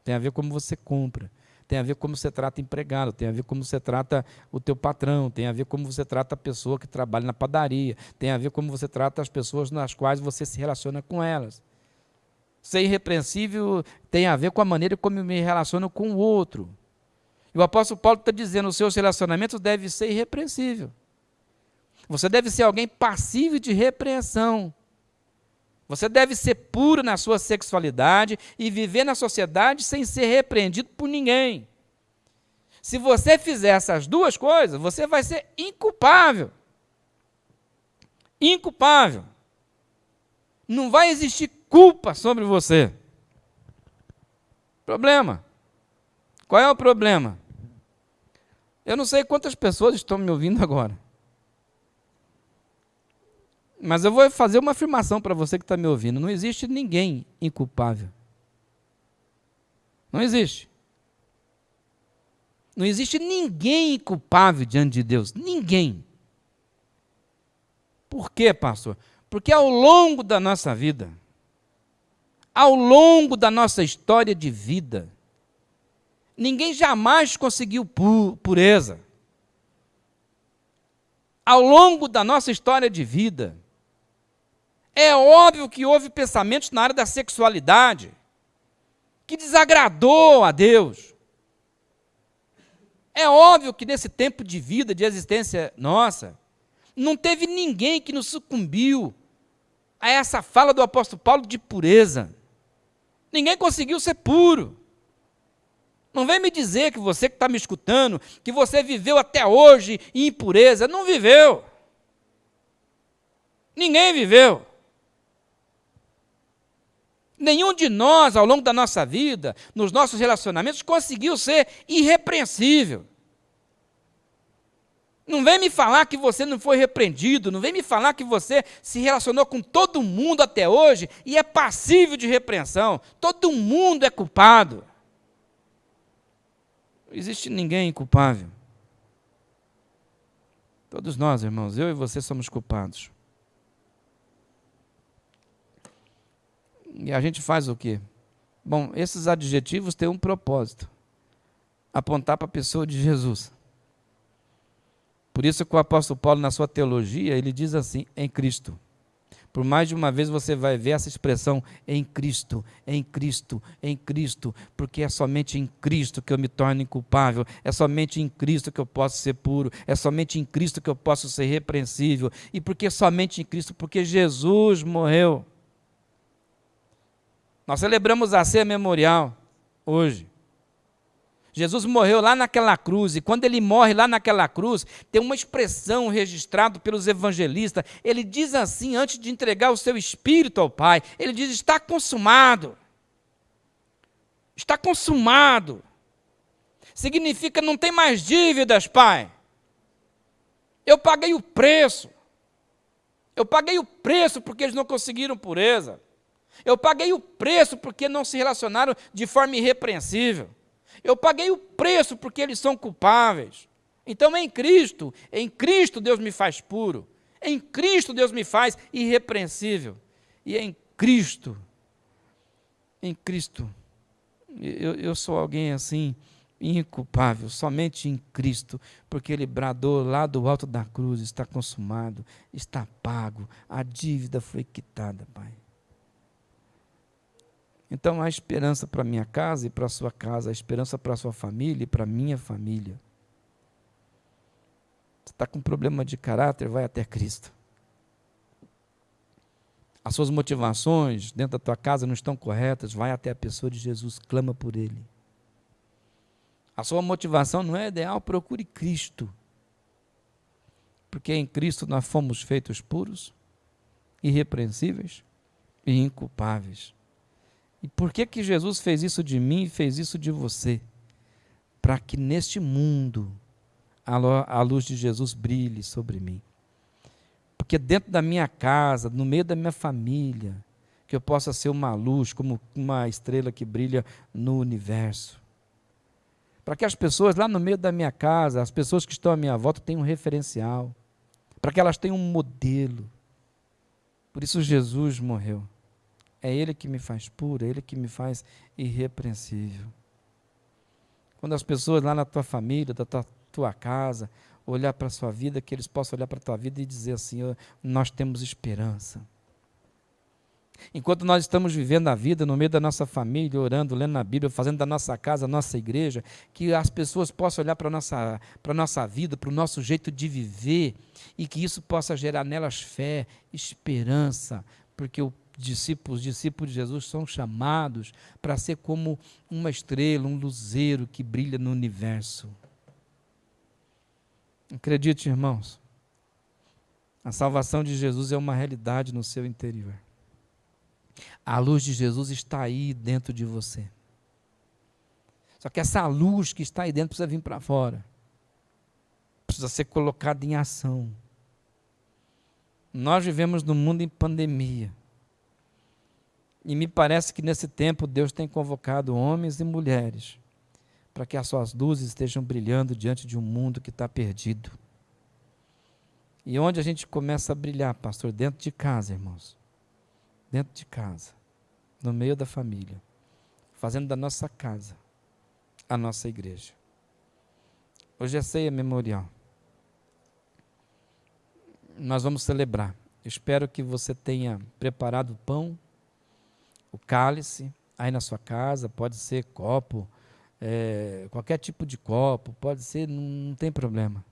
tem a ver como você compra, tem a ver como você trata empregado, tem a ver como você trata o teu patrão, tem a ver como você trata a pessoa que trabalha na padaria, tem a ver como você trata as pessoas nas quais você se relaciona com elas. Ser irrepreensível tem a ver com a maneira como eu me relaciono com o outro. E o apóstolo Paulo está dizendo, os seus relacionamentos devem ser irrepreensíveis. Você deve ser alguém passível de repreensão. Você deve ser puro na sua sexualidade e viver na sociedade sem ser repreendido por ninguém. Se você fizer essas duas coisas, você vai ser inculpável. Inculpável. Não vai existir culpa sobre você. Problema. Qual é o problema? Eu não sei quantas pessoas estão me ouvindo agora. Mas eu vou fazer uma afirmação para você que está me ouvindo. Não existe ninguém inculpável. Não existe. Não existe ninguém inculpável diante de Deus. Ninguém. Por quê, pastor? Porque ao longo da nossa vida, ao longo da nossa história de vida, ninguém jamais conseguiu pureza. Ao longo da nossa história de vida, é óbvio que houve pensamentos na área da sexualidade que desagradou a Deus. É óbvio que nesse tempo de vida, de existência nossa, não teve ninguém que nos sucumbiu a essa fala do apóstolo Paulo de pureza. Ninguém conseguiu ser puro. Não vem me dizer que você que está me escutando, que você viveu até hoje em impureza. Não viveu. Ninguém viveu. Nenhum de nós, ao longo da nossa vida, nos nossos relacionamentos, conseguiu ser irrepreensível. Não vem me falar que você não foi repreendido, não vem me falar que você se relacionou com todo mundo até hoje e é passível de repreensão. Todo mundo é culpado. Não existe ninguém culpável. Todos nós, irmãos, eu e você somos culpados. E a gente faz o quê? Bom, esses adjetivos têm um propósito. Apontar para a pessoa de Jesus. Por isso que o apóstolo Paulo, na sua teologia, ele diz assim, em Cristo. Por mais de uma vez você vai ver essa expressão, em Cristo, em Cristo, em Cristo, porque é somente em Cristo que eu me torno inculpável, é somente em Cristo que eu posso ser puro, é somente em Cristo que eu posso ser repreensível. E por que somente em Cristo? Porque Jesus morreu. Nós celebramos a ceia memorial hoje. Jesus morreu lá naquela cruz, e quando ele morre lá naquela cruz, tem uma expressão registrada pelos evangelistas. Ele diz assim, antes de entregar o seu espírito ao Pai, ele diz, está consumado. Está consumado. Significa, não tem mais dívidas, Pai. Eu paguei o preço. Eu paguei o preço porque eles não conseguiram pureza. Eu paguei o preço porque não se relacionaram de forma irrepreensível. Eu paguei o preço porque eles são culpáveis. Então, em Cristo Deus me faz puro. Em Cristo Deus me faz irrepreensível. E em Cristo, eu sou alguém assim, inculpável, somente em Cristo, porque Ele bradou lá do alto da cruz, está consumado, está pago, a dívida foi quitada, Pai. Então há esperança para a minha casa e para a sua casa, há esperança para a sua família e para a minha família. Você está com problema de caráter, vai até Cristo. As suas motivações dentro da tua casa não estão corretas, vai até a pessoa de Jesus, clama por Ele. A sua motivação não é ideal, procure Cristo. porque em Cristo nós fomos feitos puros, irrepreensíveis e inculpáveis. E por que Jesus fez isso de mim e fez isso de você? Para que neste mundo a luz de Jesus brilhe sobre mim. Porque dentro da minha casa, no meio da minha família, que eu possa ser uma luz, como uma estrela que brilha no universo. Para que as pessoas lá no meio da minha casa, as pessoas que estão à minha volta, tenham um referencial. Para que elas tenham um modelo. Por isso Jesus morreu. É Ele que me faz puro, é Ele que me faz irrepreensível. Quando as pessoas lá na tua família, da tua casa, olhar para a sua vida, que eles possam olhar para a tua vida e dizer assim, nós temos esperança. Enquanto nós estamos vivendo a vida no meio da nossa família, orando, lendo a Bíblia, fazendo da nossa casa a nossa igreja, que as pessoas possam olhar para a nossa vida, para o nosso jeito de viver, e que isso possa gerar nelas fé, esperança, porque os discípulos de Jesus são chamados para ser como uma estrela, um luzeiro que brilha no universo. Acredite, irmãos, a salvação de Jesus é uma realidade no seu interior. A luz de Jesus está aí dentro de você. Só que essa luz que está aí dentro precisa vir para fora. Precisa ser colocada em ação. Nós vivemos num mundo em pandemia. E me parece que nesse tempo Deus tem convocado homens e mulheres para que as suas luzes estejam brilhando diante de um mundo que está perdido. E onde a gente começa a brilhar, pastor? Dentro de casa, irmãos. Dentro de casa, no meio da família, fazendo da nossa casa a nossa igreja. Hoje é ceia memorial. Nós vamos celebrar. Espero que você tenha preparado o pão, o cálice, aí na sua casa, pode ser copo, qualquer tipo de copo, pode ser, não tem problema.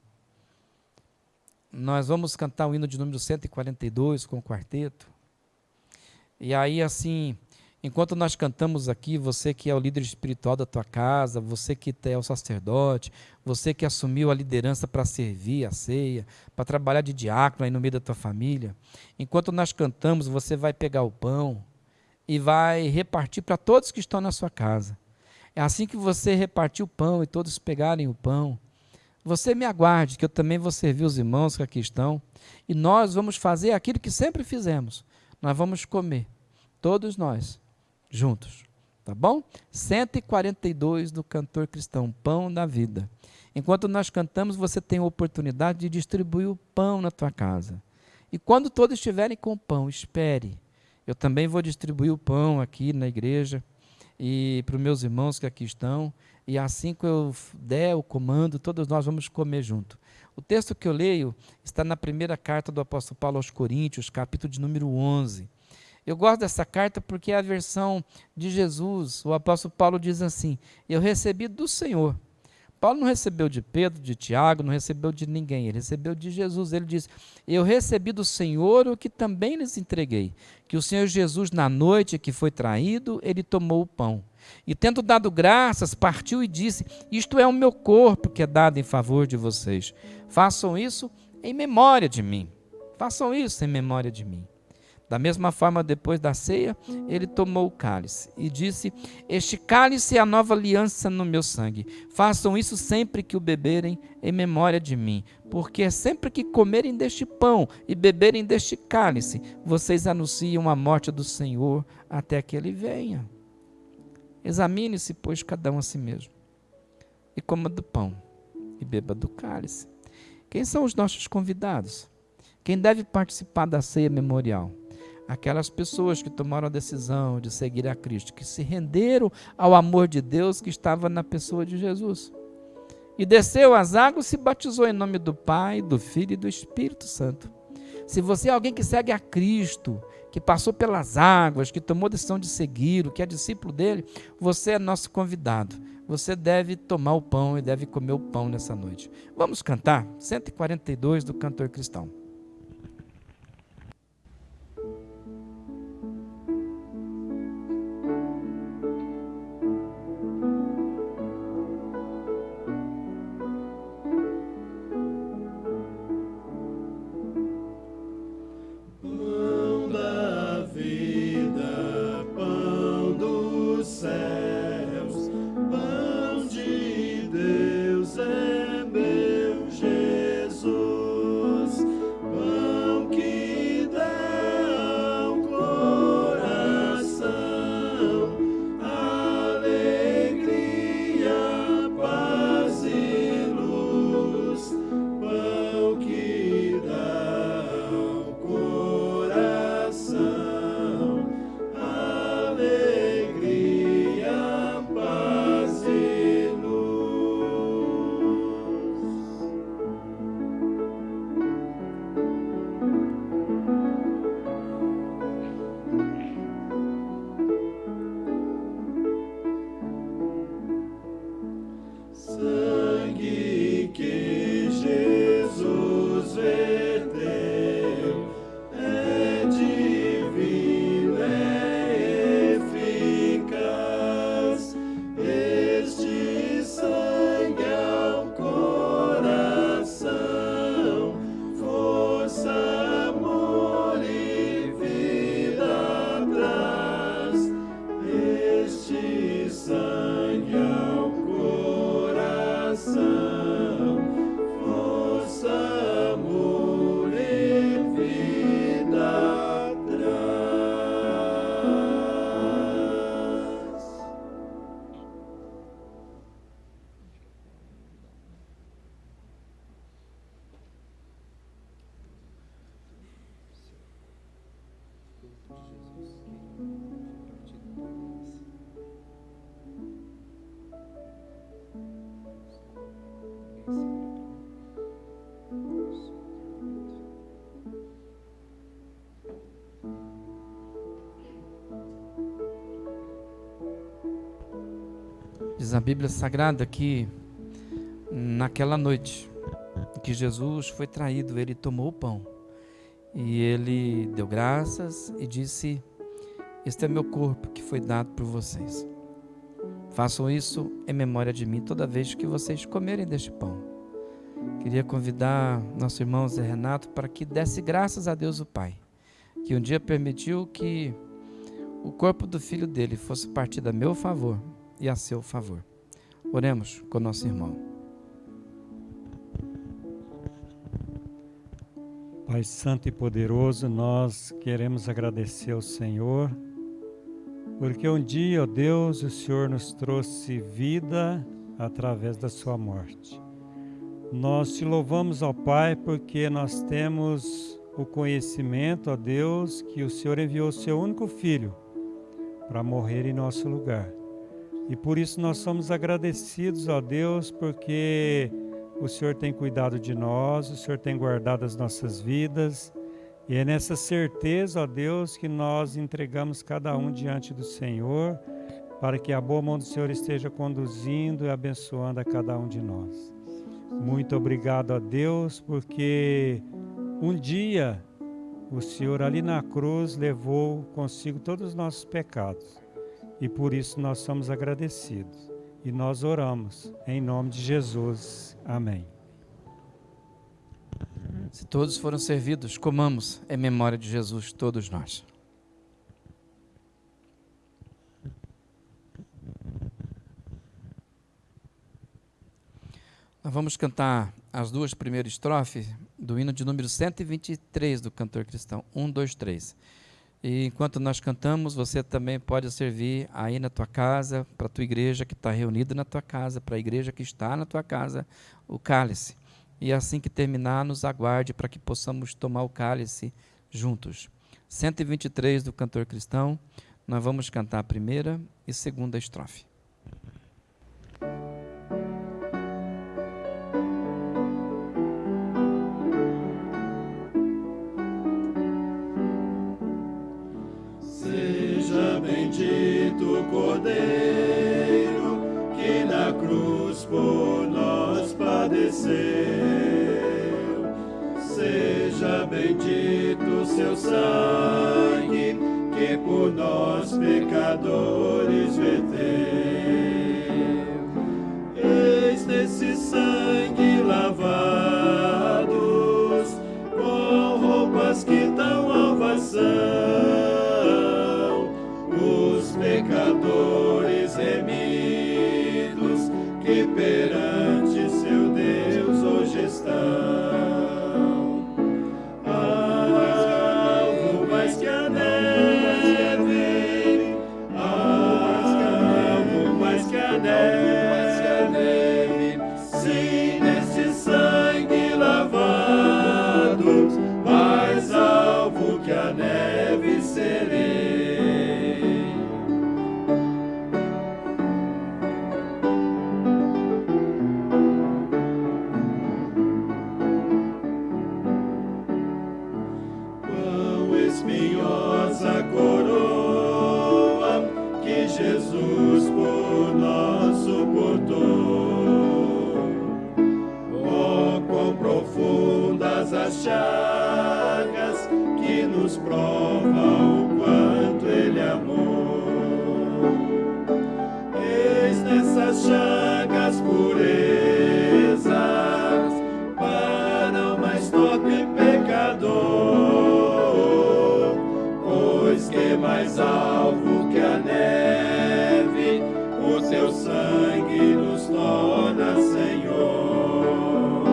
Nós vamos cantar o hino de número 142 com o quarteto. E aí, assim, enquanto nós cantamos aqui, você que é o líder espiritual da tua casa, você que é o sacerdote, você que assumiu a liderança para servir a ceia, para trabalhar de diácono aí no meio da tua família, enquanto nós cantamos, você vai pegar o pão e vai repartir para todos que estão na sua casa. É assim que você repartir o pão e todos pegarem o pão, você me aguarde, que eu também vou servir os irmãos que aqui estão, e nós vamos fazer aquilo que sempre fizemos. Nós vamos comer, todos nós, juntos, tá bom? 142 do cantor cristão, Pão da Vida. Enquanto nós cantamos, você tem a oportunidade de distribuir o pão na tua casa. E quando todos estiverem com o pão, espere. Eu também vou distribuir o pão aqui na igreja e para os meus irmãos que aqui estão. E assim que eu der o comando, todos nós vamos comer junto. O texto que eu leio está na primeira carta do apóstolo Paulo aos Coríntios, capítulo de número 11. Eu gosto dessa carta porque é a versão de Jesus. O apóstolo Paulo diz assim, eu recebi do Senhor. Paulo não recebeu de Pedro, de Tiago, não recebeu de ninguém, ele recebeu de Jesus. Ele diz, eu recebi do Senhor o que também lhes entreguei, que o Senhor Jesus, na noite que foi traído, ele tomou o pão. E tendo dado graças, partiu e disse, isto é o meu corpo que é dado em favor de vocês. Façam isso em memória de mim. Façam isso em memória de mim. Da mesma forma, depois da ceia, ele tomou o cálice e disse, este cálice é a nova aliança no meu sangue. Façam isso sempre que o beberem em memória de mim. Porque sempre que comerem deste pão e beberem deste cálice, vocês anunciam a morte do Senhor até que ele venha. Examine-se, pois, cada um a si mesmo. E coma do pão e beba do cálice. Quem são os nossos convidados? Quem deve participar da ceia memorial? Aquelas pessoas que tomaram a decisão de seguir a Cristo, que se renderam ao amor de Deus que estava na pessoa de Jesus. E desceu as águas e se batizou em nome do Pai, do Filho e do Espírito Santo. Se você é alguém que segue a Cristo, que passou pelas águas, que tomou a decisão de segui-lo, que é discípulo dele, você é nosso convidado. Você deve tomar o pão e deve comer o pão nessa noite. Vamos cantar 142 do cantor cristão. Diz a Bíblia Sagrada que naquela noite em que Jesus foi traído, ele tomou o pão e ele deu graças e disse: este é meu corpo que foi dado por vocês. Façam isso em memória de mim toda vez que vocês comerem deste pão. Queria convidar nosso irmão Zé Renato para que desse graças a Deus o Pai, que um dia permitiu que o corpo do filho dele fosse partido a meu favor e a seu favor. Oremos com nosso irmão. Pai Santo e Poderoso, nós queremos agradecer ao Senhor, porque um dia, ó Deus, o Senhor nos trouxe vida através da sua morte. Nós te louvamos, ó Pai, porque nós temos o conhecimento, ó Deus, que o Senhor enviou o seu único Filho para morrer em nosso lugar. E por isso nós somos agradecidos, ó Deus, porque o Senhor tem cuidado de nós, o Senhor tem guardado as nossas vidas. E é nessa certeza, ó Deus, que nós entregamos cada um diante do Senhor, para que a boa mão do Senhor esteja conduzindo e abençoando a cada um de nós. Muito obrigado a Deus, porque um dia o Senhor ali na cruz levou consigo todos os nossos pecados. E por isso nós somos agradecidos. E nós oramos em nome de Jesus. Amém. Se todos foram servidos, comamos em memória de Jesus, todos nós. Nós vamos cantar as duas primeiras estrofes do hino de número 123 do Cantor Cristão. 1, 2, 3. E enquanto nós cantamos, você também pode servir aí na tua casa, para a tua igreja que está reunida na tua casa, para a igreja que está na tua casa, o cálice. E assim que terminar, nos aguarde para que possamos tomar o cálice juntos. 123 do Cantor Cristão, nós vamos cantar a primeira e segunda estrofe. Seja bendito o Cordeiro que na cruz por nós padeceu. Seja bendito seu sangue que por nós pecadores verteu. Eis nesse sangue lavados com roupas que tão alvas são, os pecadores remidos que perante seu Deus hoje estão. Alvo mais que a neve, alvo mais que a neve, sim, nesse sangue lavado, mais alvo que a neve serei. Espinhosa coroa que Jesus por nós suportou. Oh, quão profundas as chagas que nos provam o quanto Ele amou. Eis nessas chagas purezas para o mais nobre pecador. Que mais alvo que a neve, o teu sangue nos torna, Senhor.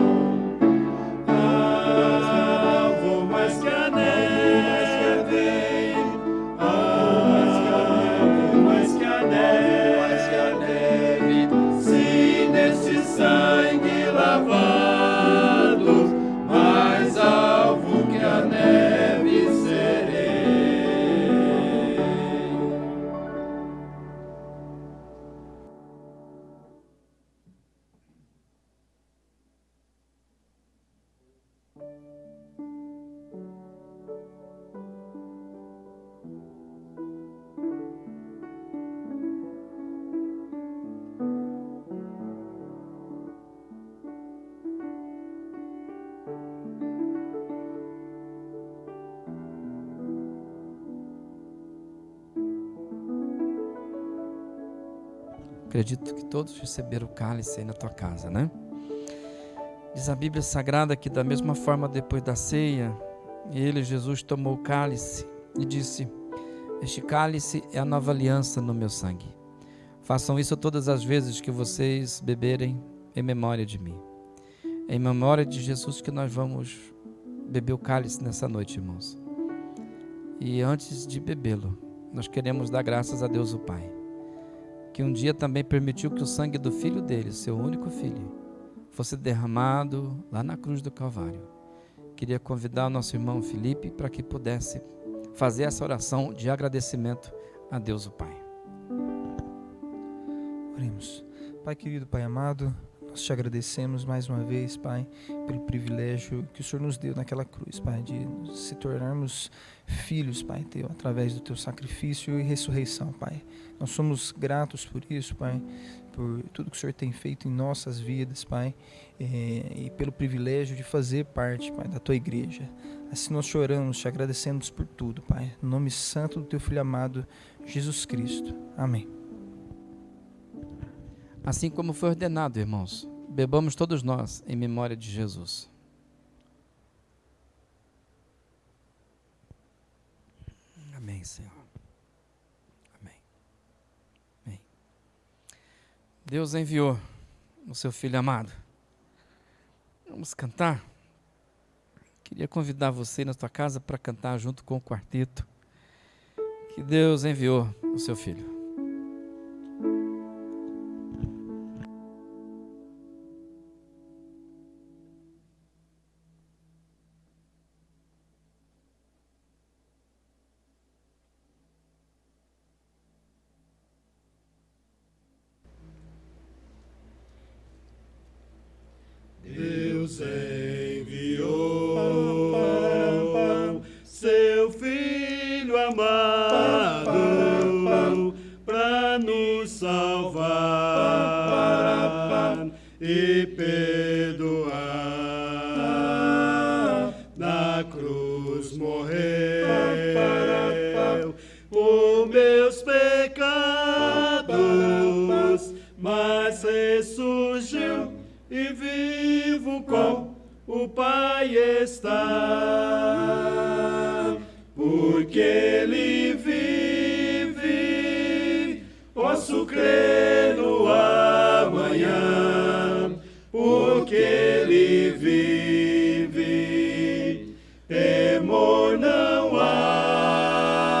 Alvo mais que a neve, Acredito que todos receberam o cálice aí na tua casa, né? Diz a Bíblia Sagrada que da mesma forma, depois da ceia, ele, Jesus, tomou o cálice e disse: este cálice é a nova aliança no meu sangue. Façam isso todas as vezes que vocês beberem em memória de mim. É em memória de Jesus que nós vamos beber o cálice nessa noite, irmãos. E antes de bebê-lo, nós queremos dar graças a Deus o Pai, que um dia também permitiu que o sangue do Filho dele, seu único Filho, fosse derramado lá na cruz do Calvário. Queria convidar o nosso irmão Felipe para que pudesse fazer essa oração de agradecimento a Deus o Pai. Oremos. Pai querido, Pai amado, nós te agradecemos mais uma vez, Pai, pelo privilégio que o Senhor nos deu naquela cruz, Pai, de se tornarmos filhos, Pai, teu, através do teu sacrifício e ressurreição, Pai. Nós somos gratos por isso, Pai, por tudo que o Senhor tem feito em nossas vidas, Pai, e pelo privilégio de fazer parte, Pai, da tua igreja. Assim nós choramos, te agradecemos por tudo, Pai, no nome santo do teu Filho amado, Jesus Cristo. Amém. Assim como foi ordenado, irmãos, bebamos todos nós em memória de Jesus. Amém, Senhor. Amém. Amém. Deus enviou o seu Filho amado. Vamos cantar? Queria convidar você na sua casa para cantar junto com o quarteto, que Deus enviou o seu Filho. Deus enviou seu Filho amado para nos salvar e perdoar. Na cruz morreu por meus pecados, mas ressurgiu e vivo com o Pai está. Porque Ele vive, posso crer no amanhã. Porque Ele vive, temor não há.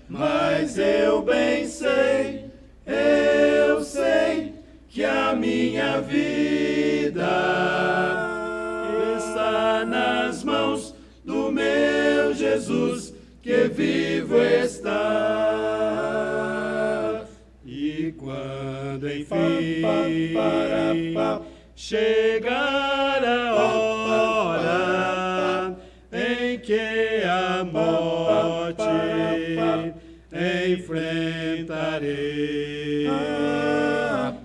Mas eu bem sei, eu sei que a minha vida está nas mãos do meu Jesus, que vivo está. E quando enfim chegar a hora em que a morte enfrentarei,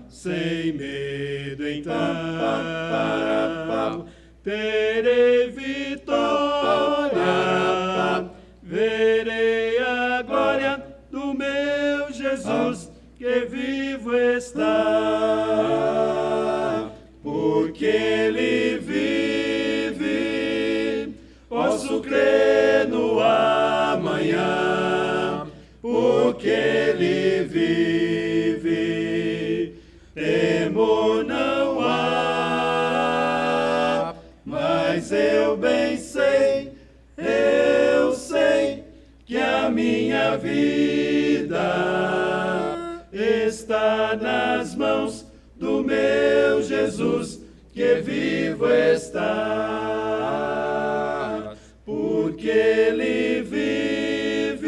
sem medo então terei vitória, verei a glória do meu Jesus, que vivo está. Porque Ele vive, posso crer no amanhã. Porque Ele vive, temor não há. Mas eu bem sei, eu sei que a minha vida está nas mãos do meu Jesus, que vivo está. Porque Ele vive,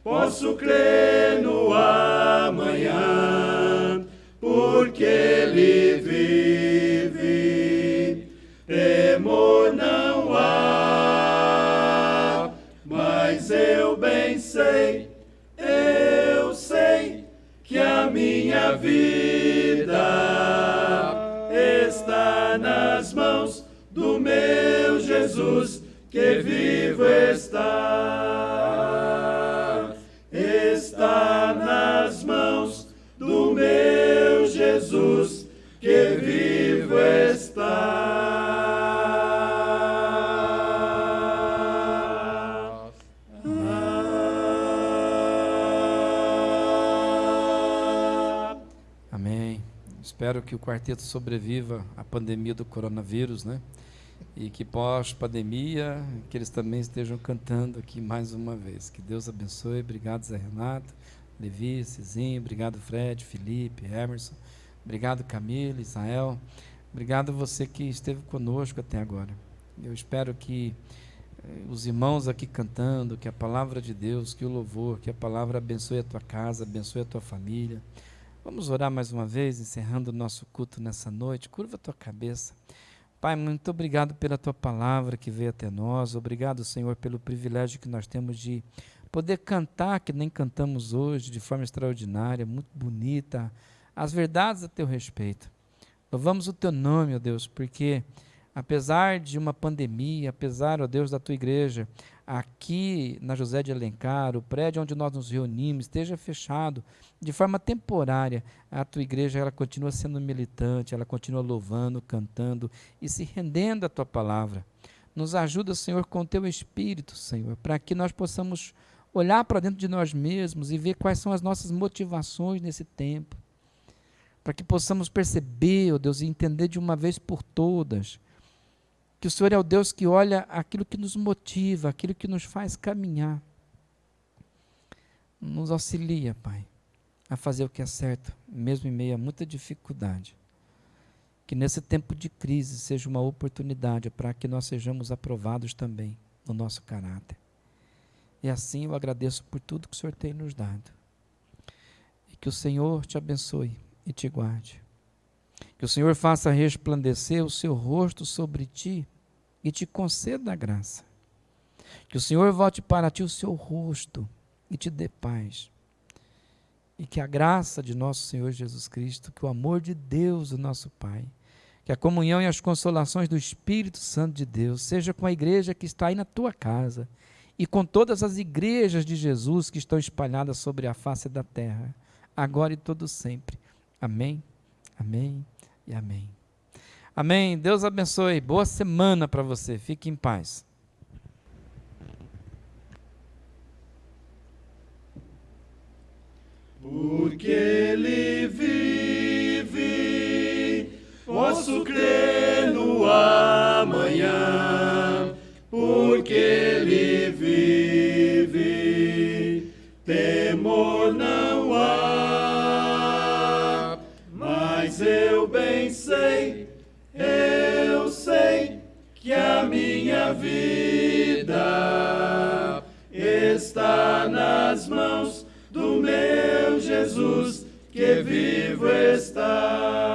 posso crer no amanhã. Porque Ele vive, temor não há. Mas eu bem sei, eu sei que a minha vida está nas mãos do meu Jesus, que vivo está. Está nas mãos Espero que o quarteto sobreviva à pandemia do coronavírus, né? E que pós-pandemia, que eles também estejam cantando aqui mais uma vez. Que Deus abençoe. Obrigado, Zé Renato, Levi, Cizinho. Obrigado, Fred, Felipe, Emerson. Obrigado, Camila, Israel. Obrigado a você que esteve conosco até agora. Eu espero que os irmãos aqui cantando, que a palavra de Deus, que o louvor, que a palavra abençoe a tua casa, abençoe a tua família. Vamos orar mais uma vez, encerrando o nosso culto nessa noite. Curva a tua cabeça. Pai, muito obrigado pela tua palavra que veio até nós. Obrigado, Senhor, pelo privilégio que nós temos de poder cantar, que nem cantamos hoje, de forma extraordinária, muito bonita, as verdades a teu respeito. Louvamos o teu nome, ó Deus, porque apesar de uma pandemia, apesar, ó Deus, da tua igreja, aqui na José de Alencar, o prédio onde nós nos reunimos, esteja fechado de forma temporária, a tua igreja ela continua sendo militante, ela continua louvando, cantando e se rendendo à tua palavra. Nos ajuda, Senhor, com o teu Espírito, Senhor, para que nós possamos olhar para dentro de nós mesmos e ver quais são as nossas motivações nesse tempo, para que possamos perceber, ó Deus, e entender de uma vez por todas que o Senhor é o Deus que olha aquilo que nos motiva, aquilo que nos faz caminhar. Nos auxilia, Pai, a fazer o que é certo, mesmo em meio a muita dificuldade. Que nesse tempo de crise seja uma oportunidade para que nós sejamos aprovados também no nosso caráter. E assim eu agradeço por tudo que o Senhor tem nos dado. E que o Senhor te abençoe e te guarde. Que o Senhor faça resplandecer o seu rosto sobre ti e te conceda a graça. Que o Senhor volte para ti o seu rosto e te dê paz. E que a graça de nosso Senhor Jesus Cristo, que o amor de Deus, o nosso Pai, que a comunhão e as consolações do Espírito Santo de Deus seja com a igreja que está aí na tua casa e com todas as igrejas de Jesus que estão espalhadas sobre a face da terra, agora e todo sempre. Amém, amém e amém. Amém. Deus abençoe. Boa semana para você. Fique em paz. Porque Ele vive, posso crer no amanhã. Porque Ele vive, temor não há. Mas eu bem sei, eu sei que a minha vida está nas mãos do meu Jesus, que vivo está.